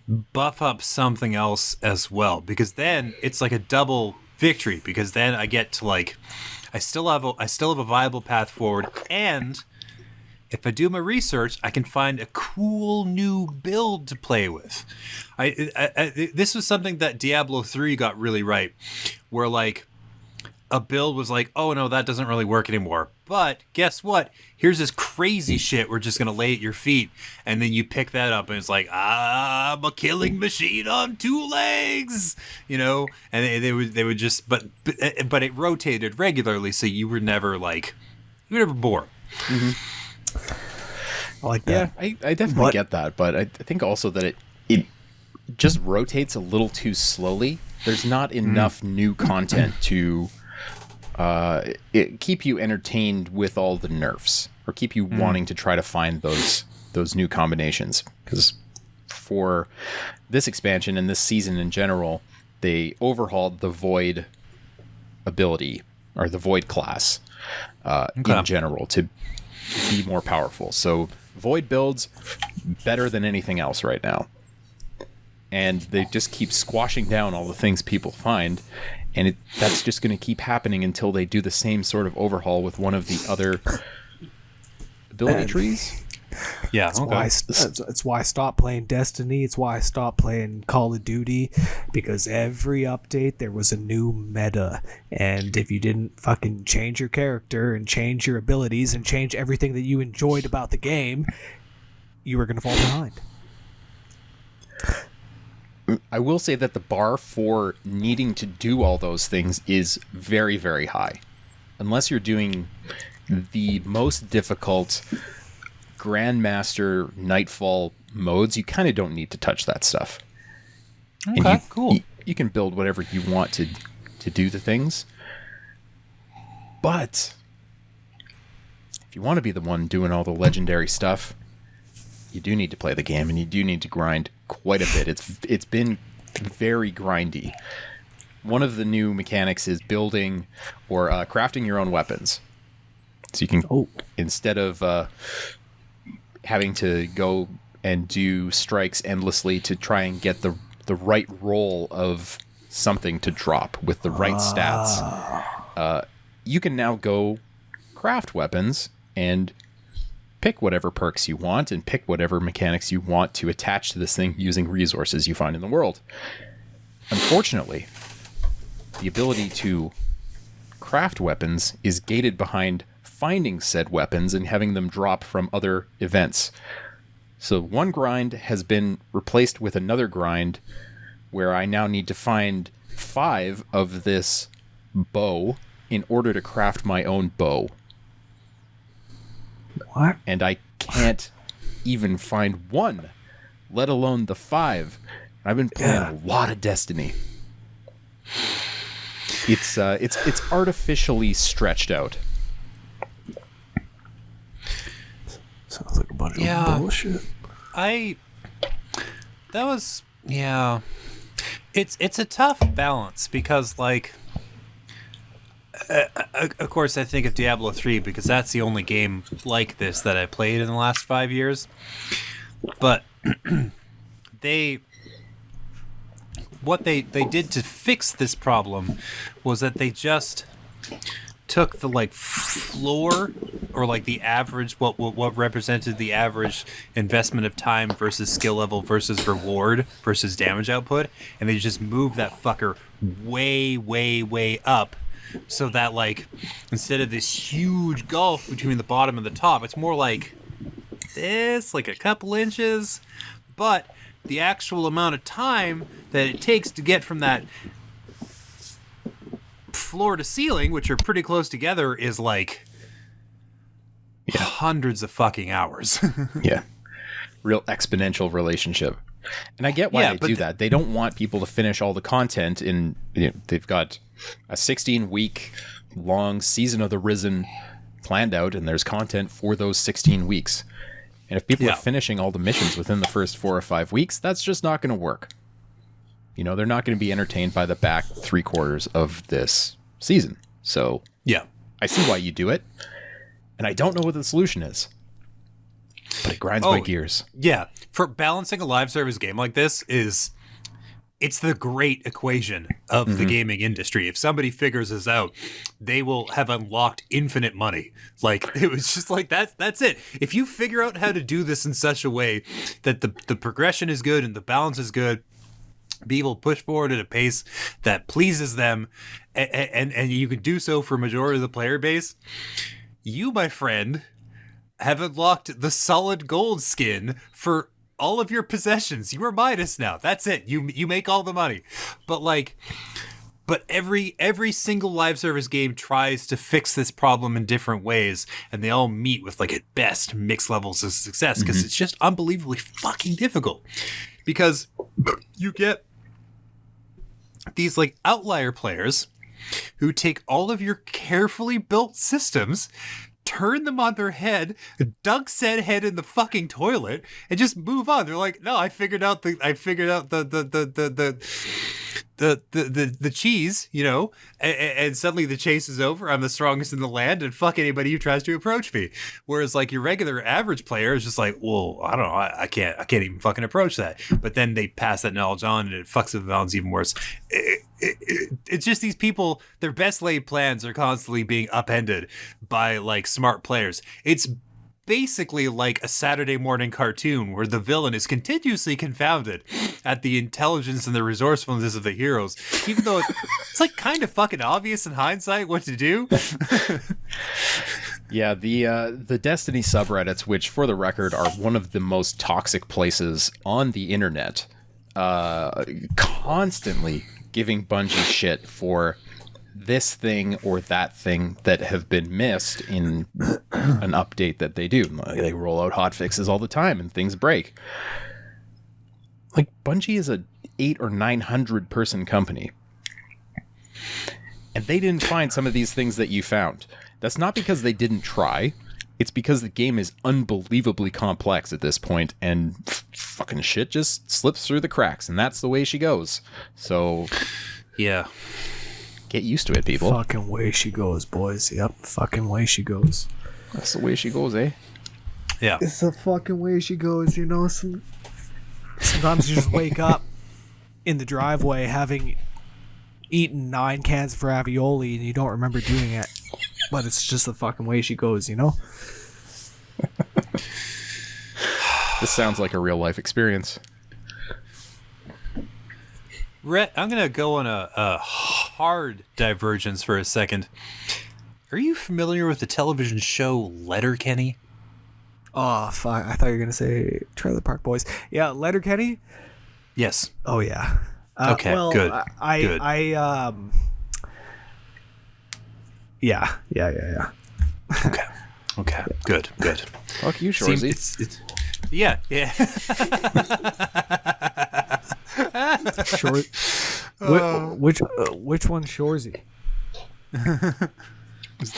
buff up something else as well, because then it's like a double victory, because then I get to like I still have a viable path forward, and if I do my research, I can find a cool new build to play with. This was something that Diablo 3 got really right, where like a build was like, oh no, that doesn't really work anymore. But guess what? Here's this crazy shit we're just gonna lay at your feet, and then you pick that up, and it's like, I'm a killing machine on two legs, you know. And they would just, but it rotated regularly, so you were never bored. Mm-hmm. I like that. Yeah, I definitely get that, but I think also that it just rotates a little too slowly. There's not enough new content to keep you entertained with all the nerfs, or keep you wanting to try to find those new combinations. Because for this expansion and this season in general, they overhauled the Void ability, or the Void class in general, to be more powerful. So Void builds better than anything else right now. And they just keep squashing down all the things people find. And that's just going to keep happening until they do the same sort of overhaul with one of the other ability trees. Yeah, it's why I stopped playing Destiny. It's why I stopped playing Call of Duty, because every update there was a new meta, and if you didn't fucking change your character and change your abilities and change everything that you enjoyed about the game, you were going to fall behind. I will say that the bar for needing to do all those things is very, very high. Unless you're doing the most difficult Grandmaster Nightfall modes, you kind of don't need to touch that stuff. Okay, cool. You can build whatever you want to do the things. But if you want to be the one doing all the legendary stuff, you do need to play the game, and you do need to grind quite a bit. It's been very grindy. One of the new mechanics is building or crafting your own weapons. So you can, instead of having to go and do strikes endlessly to try and get the right roll of something to drop with the right stats, you can now go craft weapons and pick whatever perks you want and pick whatever mechanics you want to attach to this thing using resources you find in the world. Unfortunately, the ability to craft weapons is gated behind finding said weapons and having them drop from other events. So one grind has been replaced with another grind where I now need to find 5 of this bow in order to craft my own bow. What? And I can't even find one, let alone the 5. I've been playing a lot of Destiny. It's artificially stretched out. Sounds like a bunch of bullshit. It's a tough balance because, like, of course, I think of Diablo 3 because that's the only game like this that I played in the last 5 years. But what they did to fix this problem was that they just took the floor, or the average, what represented the average investment of time versus skill level versus reward versus damage output, and they just moved that fucker way, way, way up, so that instead of this huge gulf between the bottom and the top, it's more like this, a couple inches, but the actual amount of time that it takes to get from that floor to ceiling, which are pretty close together, is hundreds of fucking hours. Yeah. Real exponential relationship. And I get why they do that. They don't want people to finish all the content in, they've got a 16-week long season of the Risen planned out, and there's content for those 16 weeks. And if people are finishing all the missions within the first 4 or 5 weeks, that's just not going to work. They're not going to be entertained by the back 3/4 of this season. So I see why you do it, and I don't know what the solution is, but it grinds my gears. Yeah, for balancing a live service game like this it's the great equation of the gaming industry. If somebody figures this out, they will have unlocked infinite money. It was just that's it. If you figure out how to do this in such a way that the progression is good and the balance is good, people push forward at a pace that pleases them, and you can do so for a majority of the player base, you, my friend, have unlocked the solid gold skin for all of your possessions. You are Midas now. That's it. You make all the money. But every single live service game tries to fix this problem in different ways, and they all meet with at best mixed levels of success, because it's just unbelievably fucking difficult. Because you get these outlier players who take all of your carefully built systems, turn them on their head, dunk said head in the fucking toilet, and just move on. They're like, no, I figured out the the cheese, you know, and suddenly the chase is over. I'm the strongest in the land, and fuck anybody who tries to approach me. Whereas like your regular average player is just like, well, I don't know, I can't even fucking approach that. But then they pass that knowledge on, and it fucks the balance even worse. It's just these people, their best laid plans are constantly being upended by like smart players. It's basically like a Saturday morning cartoon where the villain is continuously confounded at the intelligence and the resourcefulness of the heroes, even though it's like kind of fucking obvious in hindsight what to do. Yeah, the Destiny subreddits, which for the record are one of the most toxic places on the internet, constantly giving Bungie shit for this thing or that thing that have been missed in an update that they do. They roll out hotfixes all the time and things break. Like, Bungie is a 800 or 900 person company, and they didn't find some of these things that you found. That's not because they didn't try. It's because the game is unbelievably complex at this point, and fucking shit just slips through the cracks, and that's the way she goes. So, yeah. Get used to it, people. Fucking way she goes, boys. Yep, fucking way she goes. That's the way she goes, eh? Yeah. It's the fucking way she goes, you know. Sometimes you just wake up in the driveway having eaten 9 cans of ravioli and you don't remember doing it. But it's just the fucking way she goes, you know? This sounds like a real life experience. Rhett, I'm going to go on a hard divergence for a second. Are you familiar with the television show Letterkenny? Oh, fuck. I thought you were going to say Trailer Park Boys. Yeah, Letterkenny? Yes. Oh, yeah. Okay, well, good. Good. Yeah. Okay. Good. Fuck you, Shorzy. It's yeah. Which one's Shorzy? It's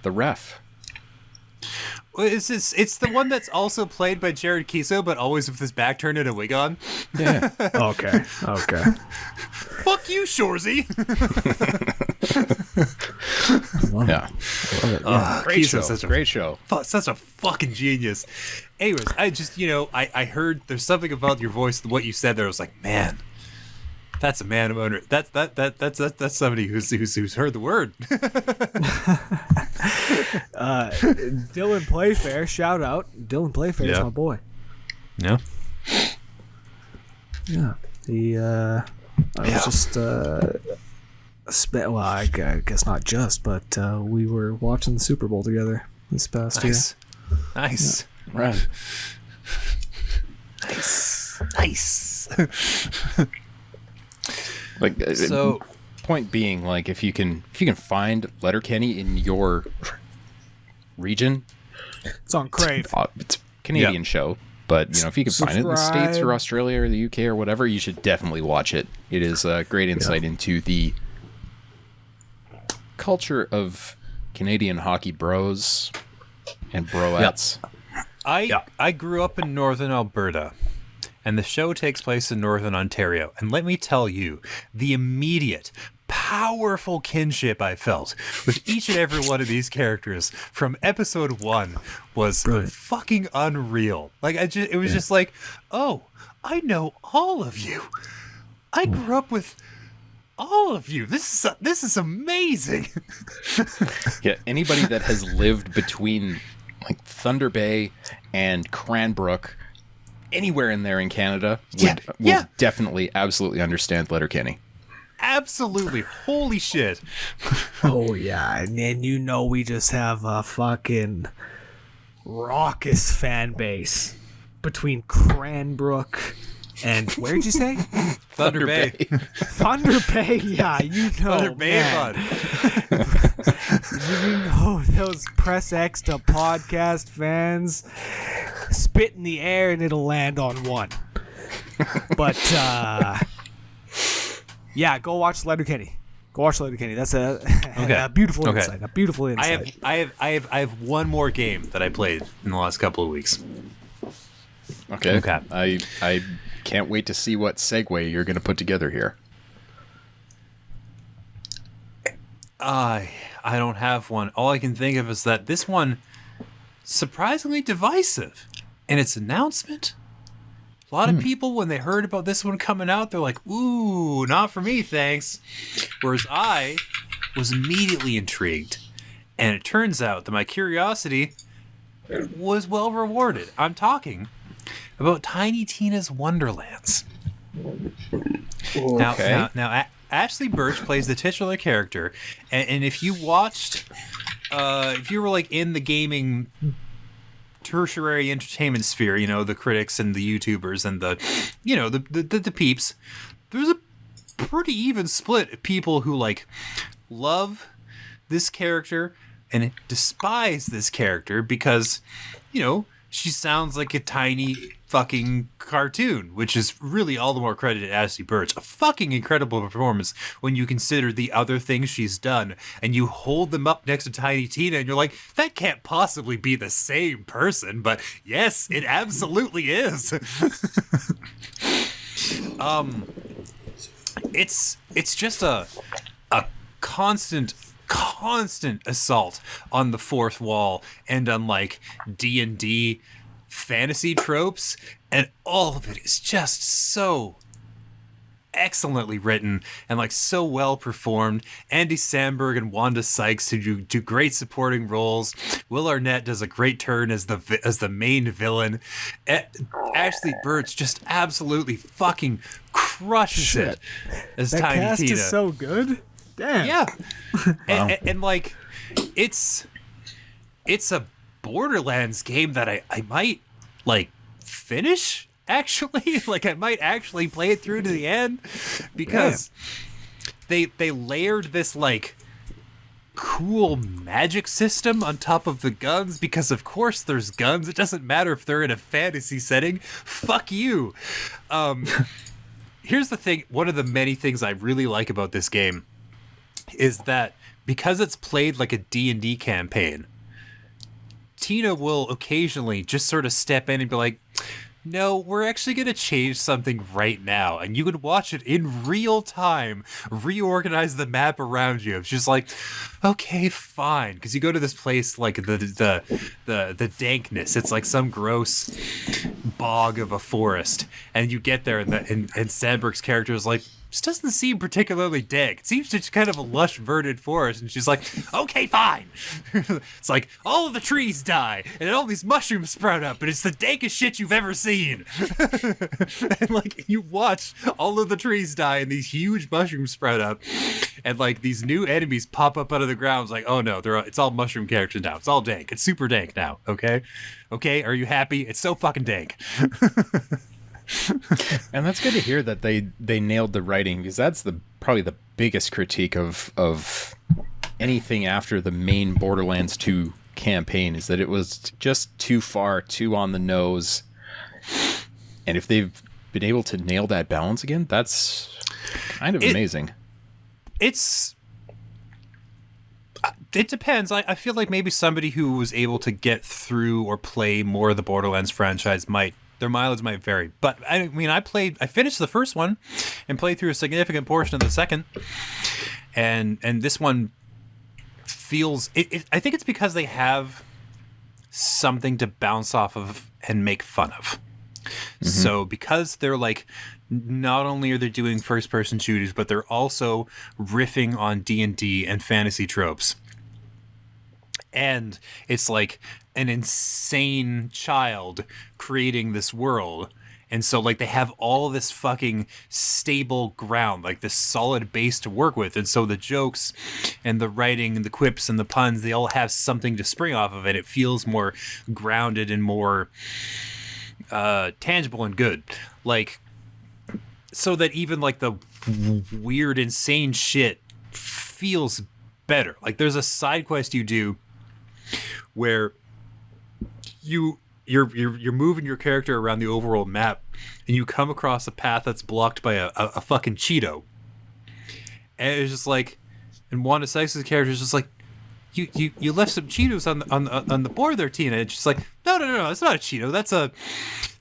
the ref. Well, it's the one that's also played by Jared Kiso, but always with his back turned and a wig on. Yeah. Okay. Fuck you, Shorzy. Yeah. Great show. Great show. Such a fucking genius. Anyways, I just, I heard there's something about your voice, what you said there. I was like, man, that's a man of honor. That's somebody who's heard the word. Dylan Playfair, shout out. Dylan Playfair is my boy. Yeah. Yeah. He was just well, I guess not just, but we were watching the Super Bowl together this past year. Nice. Yeah. Right. Nice. Like, so point being, like, if you can find Letterkenny in your region, it's on Crave. It's a Canadian show, but if you can find it in the States or Australia or the UK or whatever, you should definitely watch it. It is a great insight into the culture of Canadian hockey bros and broettes. I grew up in northern Alberta, and the show takes place in northern Ontario. And let me tell you, the immediate, powerful kinship I felt with each and every one of these characters from episode 1 was fucking unreal. Like, it was just like, oh, I know all of you. I grew up with all of you. This is amazing. Yeah, anybody that has lived between like Thunder Bay and Cranbrook, anywhere in there in Canada, will definitely, absolutely understand Letterkenny. Absolutely. Holy shit. Oh, yeah. And then we just have a fucking raucous fan base between Cranbrook and where'd you say? Thunder Bay. Thunder Bay, yeah, Thunder Bay, bud. Those Press X to podcast fans spit in the air and it'll land on one. But yeah, go watch Letterkenny. That's a beautiful insight. A beautiful insight. I have one more game that I played in the last couple of weeks. Okay. I Can't wait to see what segue you're going to put together here. I don't have one. All I can think of is that this one surprisingly divisive in its announcement. A lot of people, when they heard about this one coming out, they're like, ooh, not for me, thanks. Whereas I was immediately intrigued. And it turns out that my curiosity was well rewarded. I'm talking about Tiny Tina's Wonderlands. Okay. Now, Ashley Birch plays the titular character, and if you watched, if you were like in the gaming tertiary entertainment sphere, you know, the critics and the YouTubers and the, you know, the peeps, there's a pretty even split of people who like love this character and despise this character because, you know, she sounds like a tiny fucking cartoon, which is really all the more credit to Ashley Birch. A fucking incredible performance when you consider the other things she's done, and you hold them up next to Tiny Tina, and you're like, that can't possibly be the same person, but yes, it absolutely is. It's just a constant assault on the fourth wall and on like D&D fantasy tropes, and all of it is just so excellently written and like so well performed. Andy Samberg and Wanda Sykes who do great supporting roles. Will Arnett does a great turn as the main villain. Ashley Birch just absolutely fucking crushes it as that Tiny cast Tina. is so good. Damn. Yeah. Wow. and like it's a Borderlands game that I might like finish actually. Like I might actually play it through to the end because they layered this like cool magic system on top of the guns because of course there's guns. It doesn't matter if they're in a fantasy setting. Fuck you. Here's the thing, one of the many things I really like about this game is that because it's played like a D&D campaign, Tina will occasionally just sort of step in and be like, no, we're actually going to change something right now. And you can watch it in real time, reorganize the map around you. It's just like, okay, fine. Because you go to this place like the dankness. It's like some gross bog of a forest. And you get there and Sandberg's character is like, this doesn't seem particularly dank. It seems just kind of a lush, verdant forest. And she's like, okay, fine. It's like, all of the trees die, and all these mushrooms sprout up, and it's the dankest shit you've ever seen. And, like, you watch all of the trees die, and these huge mushrooms sprout up, and, like, these new enemies pop up out of the ground. It's like, oh, no, it's all mushroom characters now. It's all dank. It's super dank now, okay? Okay, are you happy? It's so fucking dank. And that's good to hear that they nailed the writing, because that's probably the biggest critique of anything after the main Borderlands 2 campaign, is that it was just too far, too on the nose. And if they've been able to nail that balance again, that's kind of amazing. It depends. I feel like maybe somebody who was able to get through or play more of the Borderlands franchise their mileage might vary. But I mean, I finished the first one and played through a significant portion of the second. And this one feels, I think it's because they have something to bounce off of and make fun of. Mm-hmm. So because they're like, not only are they doing first person shooters, but they're also riffing on D&D and fantasy tropes. And it's like an insane child creating this world. And so like they have all this fucking stable ground, like this solid base to work with. And so the jokes and the writing and the quips and the puns, they all have something to spring off of it. It feels more grounded and more tangible and good. Like, so that even like the weird, insane shit feels better. Like there's a side quest you do where you're moving your character around the overworld map, and you come across a path that's blocked by a fucking Cheeto. And it's just like, and Wanda Sykes' character is just like, you left some Cheetos on the board there, Tina. And she's like, no, it's not a Cheeto.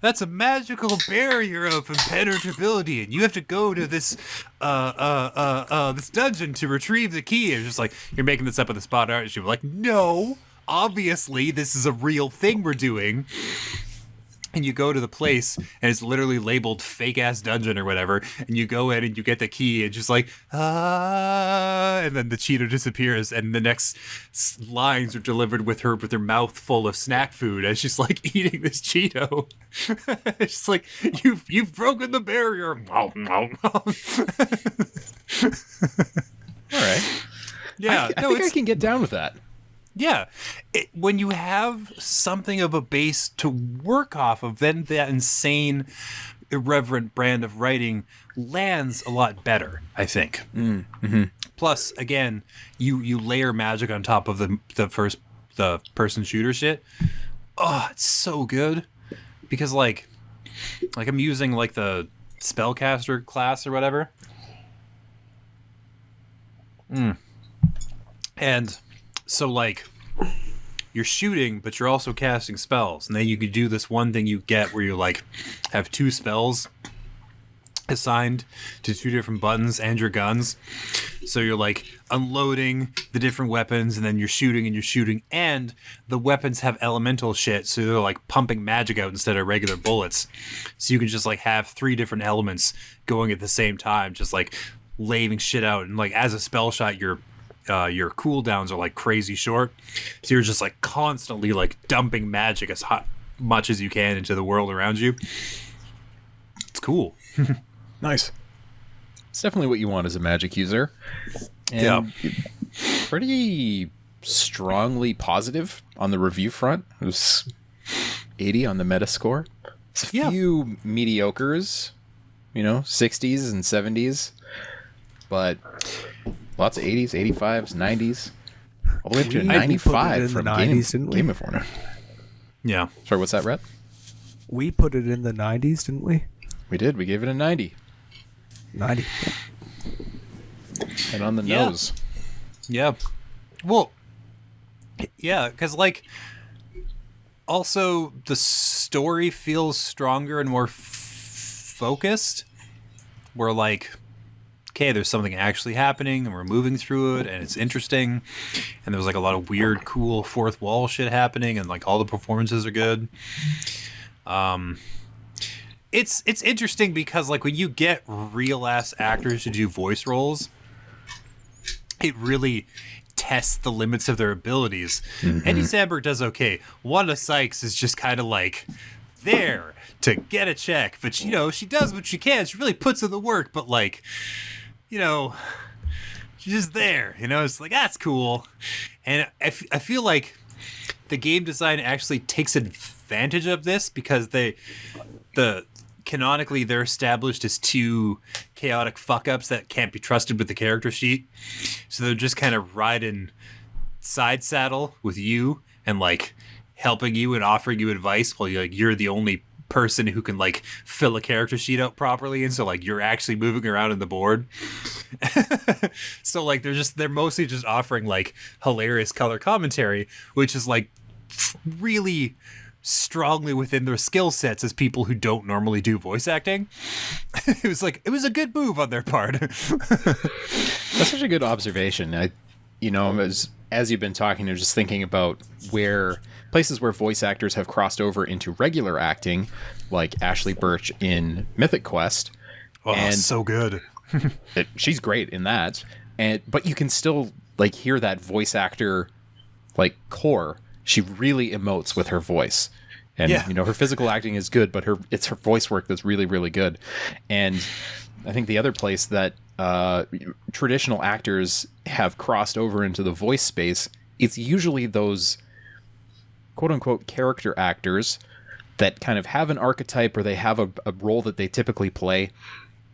That's a magical barrier of impenetrability, and you have to go to this this dungeon to retrieve the key. And it's just like, you're making this up on the spot, aren't you? We're like, no, obviously this is a real thing we're doing. And you go to the place, and it's literally labeled fake ass dungeon or whatever. And you go in and you get the key, and just like, and then the Cheeto disappears, and the next lines are delivered with her mouth full of snack food as she's like eating this Cheeto. It's just like, you've broken the barrier. All right. Yeah, I think I can get down with that. Yeah, when you have something of a base to work off of, then that insane, irreverent brand of writing lands a lot better, I think. Mm-hmm. Plus, again, you layer magic on top of the person shooter shit. Oh, it's so good because like I'm using like the spellcaster class or whatever. And so, like, you're shooting, but you're also casting spells. And then you could do this one thing you get where you, like, have 2 spells assigned to 2 different buttons and your guns. So you're, like, unloading the different weapons, and then you're shooting, and the weapons have elemental shit, so they're, like, pumping magic out instead of regular bullets. So you can just, like, have 3 different elements going at the same time, just, like, laying shit out. And, like, as a spell shot, your cooldowns are like crazy short, so you're just like constantly like dumping magic as much as you can into the world around you. It's cool. Nice. It's definitely what you want as a magic user. And pretty strongly positive on the review front. It was 80 on the Metascore. It's a few mediocres, 60s and 70s, but lots of 80s, 85s, 90s, all the way up to a 95 from Game Informer. Yeah. Sorry, what's that, Rhett? We put it in the 90s, didn't we? We did. We gave it a 90. 90. And on the nose. Yeah. Well, yeah, because, like, also the story feels stronger and more focused. Where, like, okay, there's something actually happening, and we're moving through it, and it's interesting, and there's like a lot of weird, cool fourth wall shit happening, and like all the performances are good. It's interesting because like when you get real ass actors to do voice roles, it really tests the limits of their abilities. Mm-hmm. Andy Samberg does okay. Wanda Sykes is just kind of like there to get a check, but she does what she can. She really puts in the work, but like, she's just there, it's like, that's cool. And I feel like the game design actually takes advantage of this because canonically they're established as 2 chaotic fuck-ups that can't be trusted with the character sheet. So they're just kind of riding side saddle with you and like helping you and offering you advice while you're the only person who can like fill a character sheet out properly, and so like you're actually moving around in the board. So like they're mostly just offering like hilarious color commentary, which is like really strongly within their skill sets as people who don't normally do voice acting. It was a good move on their part. That's such a good observation. As you've been talking, I was just thinking about places where voice actors have crossed over into regular acting, like Ashley Birch in Mythic Quest. Oh, and so good. She's great in that. But you can still like hear that voice actor like core. She really emotes with her voice. And her physical acting is good, but it's her voice work that's really, really good. And I think the other place that traditional actors have crossed over into the voice space, it's usually those quote-unquote character actors that kind of have an archetype or they have a role that they typically play,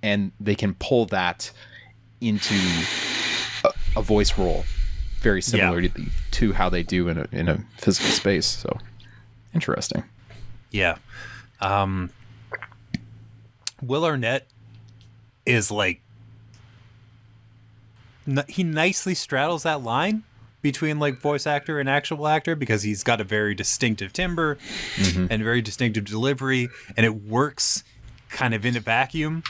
and they can pull that into a voice role very similar to how they do in a physical space. So interesting. Yeah. Will Arnett is like, he nicely straddles that line between like voice actor and actual actor because he's got a very distinctive timbre and very distinctive delivery, and it works kind of in a vacuum.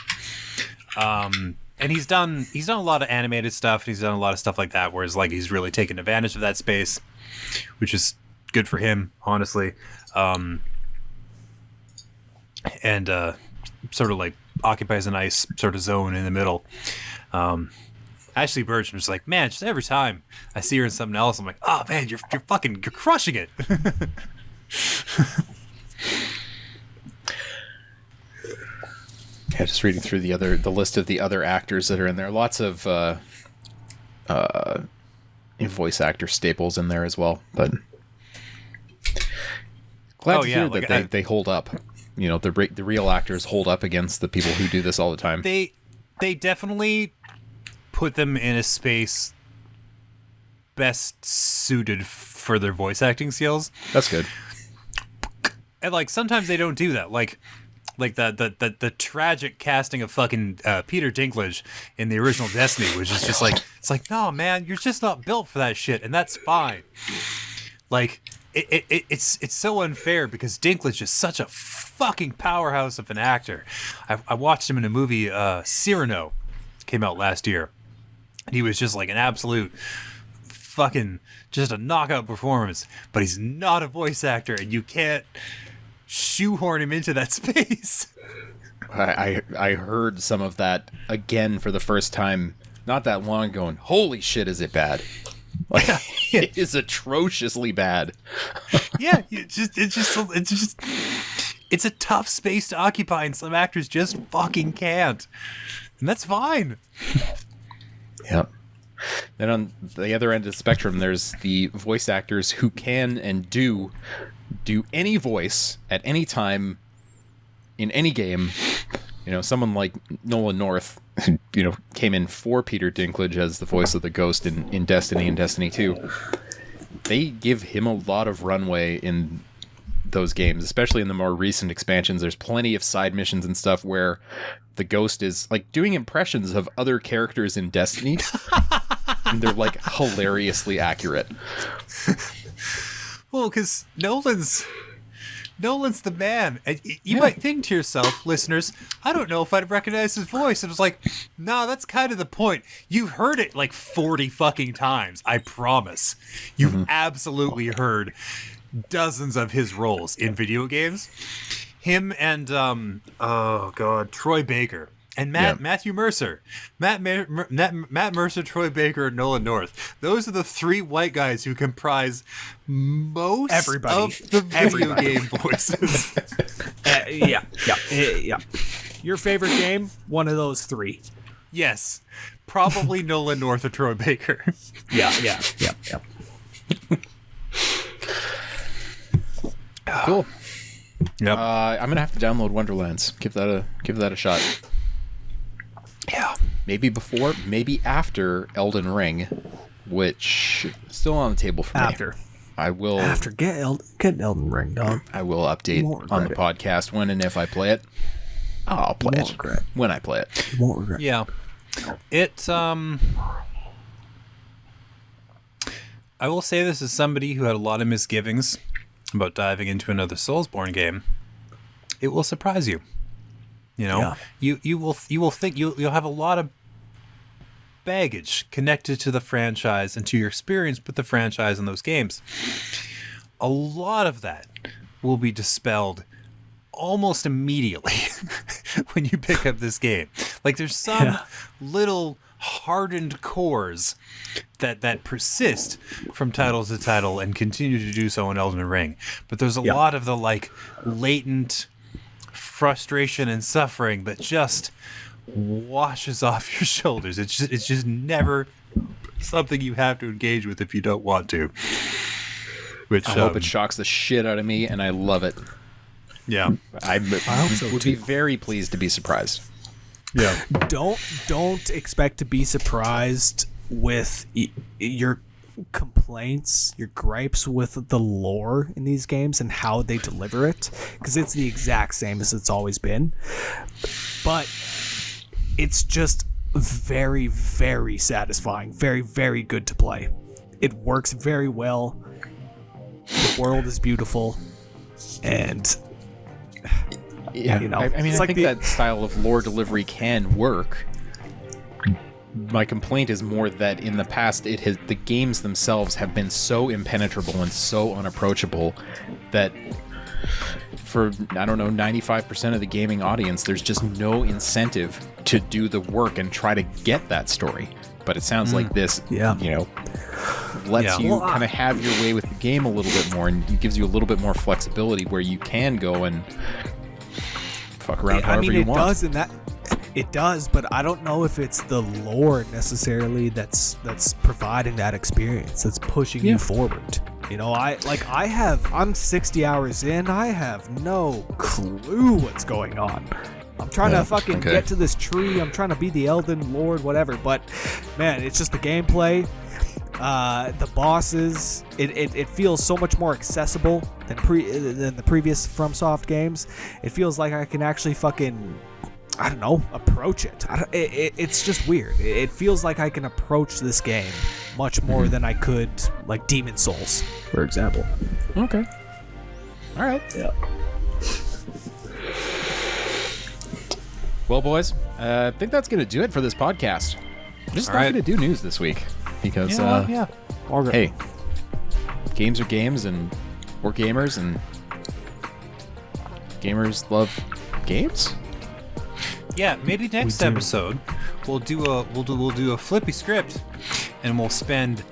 And he's done a lot of animated stuff. And he's done a lot of stuff like that, whereas like he's really taken advantage of that space, which is good for him, honestly. And sort of like occupies a nice sort of zone in the middle. Ashley Birch was like, man, just every time I see her in something else, I'm like, oh man, you're crushing it. Yeah, just reading through the list of the other actors that are in there. Lots of voice actor staples in there as well. But glad to hear that they hold up. You know, the real actors hold up against the people who do this all the time. They definitely put them in a space best suited for their voice acting skills. That's good. And like sometimes they don't do that. Like the tragic casting of fucking Peter Dinklage in the original Destiny, which is just like, it's like, no man, you're just not built for that shit, and that's fine. Like it's so unfair because Dinklage is such a fucking powerhouse of an actor. I watched him in a movie, Cyrano, came out last year, and he was just like an absolute fucking just a knockout performance. But he's not a voice actor, and you can't shoehorn him into that space. I heard some of that again for the first time not that long ago, and holy shit, is it bad? Like, it is atrociously bad. Yeah, it's a tough space to occupy, and some actors just fucking can't, and that's fine. Yep. Then on the other end of the spectrum, there's the voice actors who can and do any voice at any time in any game. You know, someone like Nolan North, you know, came in for Peter Dinklage as the voice of the Ghost in Destiny and Destiny 2. They give him a lot of runway in those games, especially in the more recent expansions. There's plenty of side missions and stuff where the Ghost is like doing impressions of other characters in Destiny, and they're like hilariously accurate. Well, because Nolan's the man. And you might think to yourself, listeners, I don't know if I'd recognize his voice. And it's like, no, that's kind of the point. You've heard it like 40 fucking times. I promise. You've absolutely heard dozens of his roles in video games. Him and, Troy Baker. And Matthew Mercer. Matt Mercer, Troy Baker, and Nolan North. Those are the three white guys who comprise most of the video game voices. Yeah. Your favorite game? One of those three. Yes. Probably Nolan North or Troy Baker. Yeah. Cool. Yep. I'm gonna have to download Wonderlands. Give that a shot. Yeah. Maybe before, maybe after Elden Ring, which is still on the table for me. I will get Elden Ring, dog. I will update on the podcast when and if I play it. I'll play it when I play it. You won't regret. Yeah. It I will say this as somebody who had a lot of misgivings about diving into another Soulsborne game. It will surprise you. You know, you will think you'll have a lot of baggage connected to the franchise and to your experience with the franchise in those games. A lot of that will be dispelled almost immediately when you pick up this game. Like there's some little hardened cores that persist from title to title and continue to do so in Elden Ring. But there's a lot of the like latent frustration and suffering that just washes off your shoulders. It's just never something you have to engage with if you don't want to. Which I hope it shocks the shit out of me, and I love it. Yeah, I hope so would be very pleased to be surprised. Yeah, don't expect to be surprised with your complaints, your gripes with the lore in these games and how they deliver it, because it's the exact same as it's always been, but it's just very, very satisfying, very, very good to play. It works very well. The world is beautiful, and yeah, you know, I mean, it's I like think that style of lore delivery can work. My complaint is more that in the past, the games themselves have been so impenetrable and so unapproachable that for, I don't know, 95% of the gaming audience, there's just no incentive to do the work and try to get that story. But it sounds like this, lets you kind of have your way with the game a little bit more, and it gives you a little bit more flexibility where you can go and fuck around however you want. It does, but I don't know if it's the lore necessarily that's providing that experience, that's pushing you forward. You know, I'm 60 hours in, I have no clue what's going on. I'm trying to fucking get to this tree, I'm trying to be the Elden Lord, whatever, but man, it's just the gameplay, the bosses, it feels so much more accessible than the previous FromSoft games. It feels like I can actually fucking, I don't know, approach it. It's just weird. It feels like I can approach this game much more than I could, like, Demon Souls, for example. Okay. All right. Yeah. Well, boys, I think that's going to do it for this podcast. I'm just not going to do news this week because, hey, games are games, and we're gamers, and gamers love games. Yeah, maybe next episode we'll do a flippy script, and we'll spend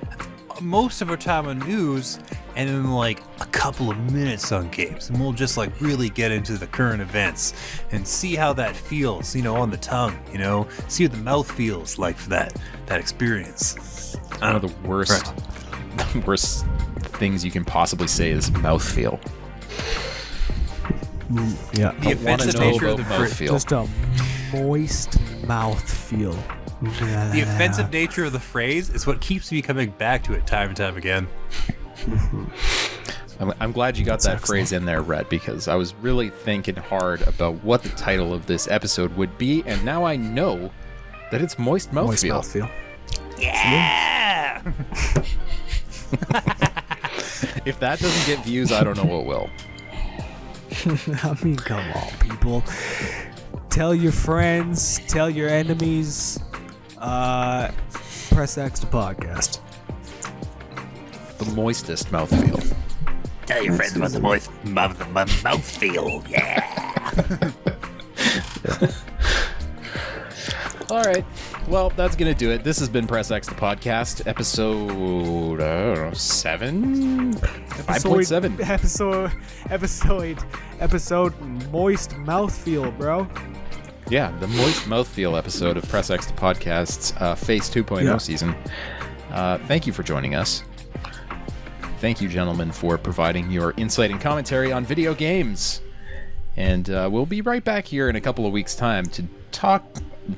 most of our time on news, and then like a couple of minutes on games, and we'll just like really get into the current events and see how that feels, on the tongue, see what the mouth feels like for that experience. One of the worst things you can possibly say is mouthfeel. Yeah, the offensive nature of the mouthfeel. Just a moist mouth feel. The offensive nature of the phrase is what keeps me coming back to it time and time again. I'm glad you got that phrase in there, Rhett, because I was really thinking hard about what the title of this episode would be, and now I know that it's moist mouthfeel. Moist mouthfeel. Yeah! If that doesn't get views, I don't know what will. I mean, come on, people. Tell your friends, tell your enemies. Press X to podcast. The moistest mouthfeel. Tell your friends about the moist mouthfeel. Yeah. All right. Well, that's going to do it. This has been Press X the podcast, episode, I don't know, 7? 5.7. Episode moist mouthfeel, bro. Yeah, the moist mouthfeel episode of Press X the podcast's Phase 2.0 season. Thank you for joining us. Thank you, gentlemen, for providing your insight and commentary on video games. And we'll be right back here in a couple of weeks' time to talk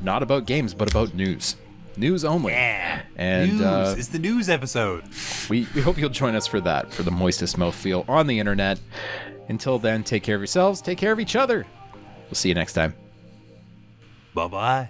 not about games, but about news. News only. Yeah. And news is the news episode. We hope you'll join us for that, for the moistest mouthfeel on the internet. Until then, take care of yourselves, take care of each other. We'll see you next time. Bye-bye.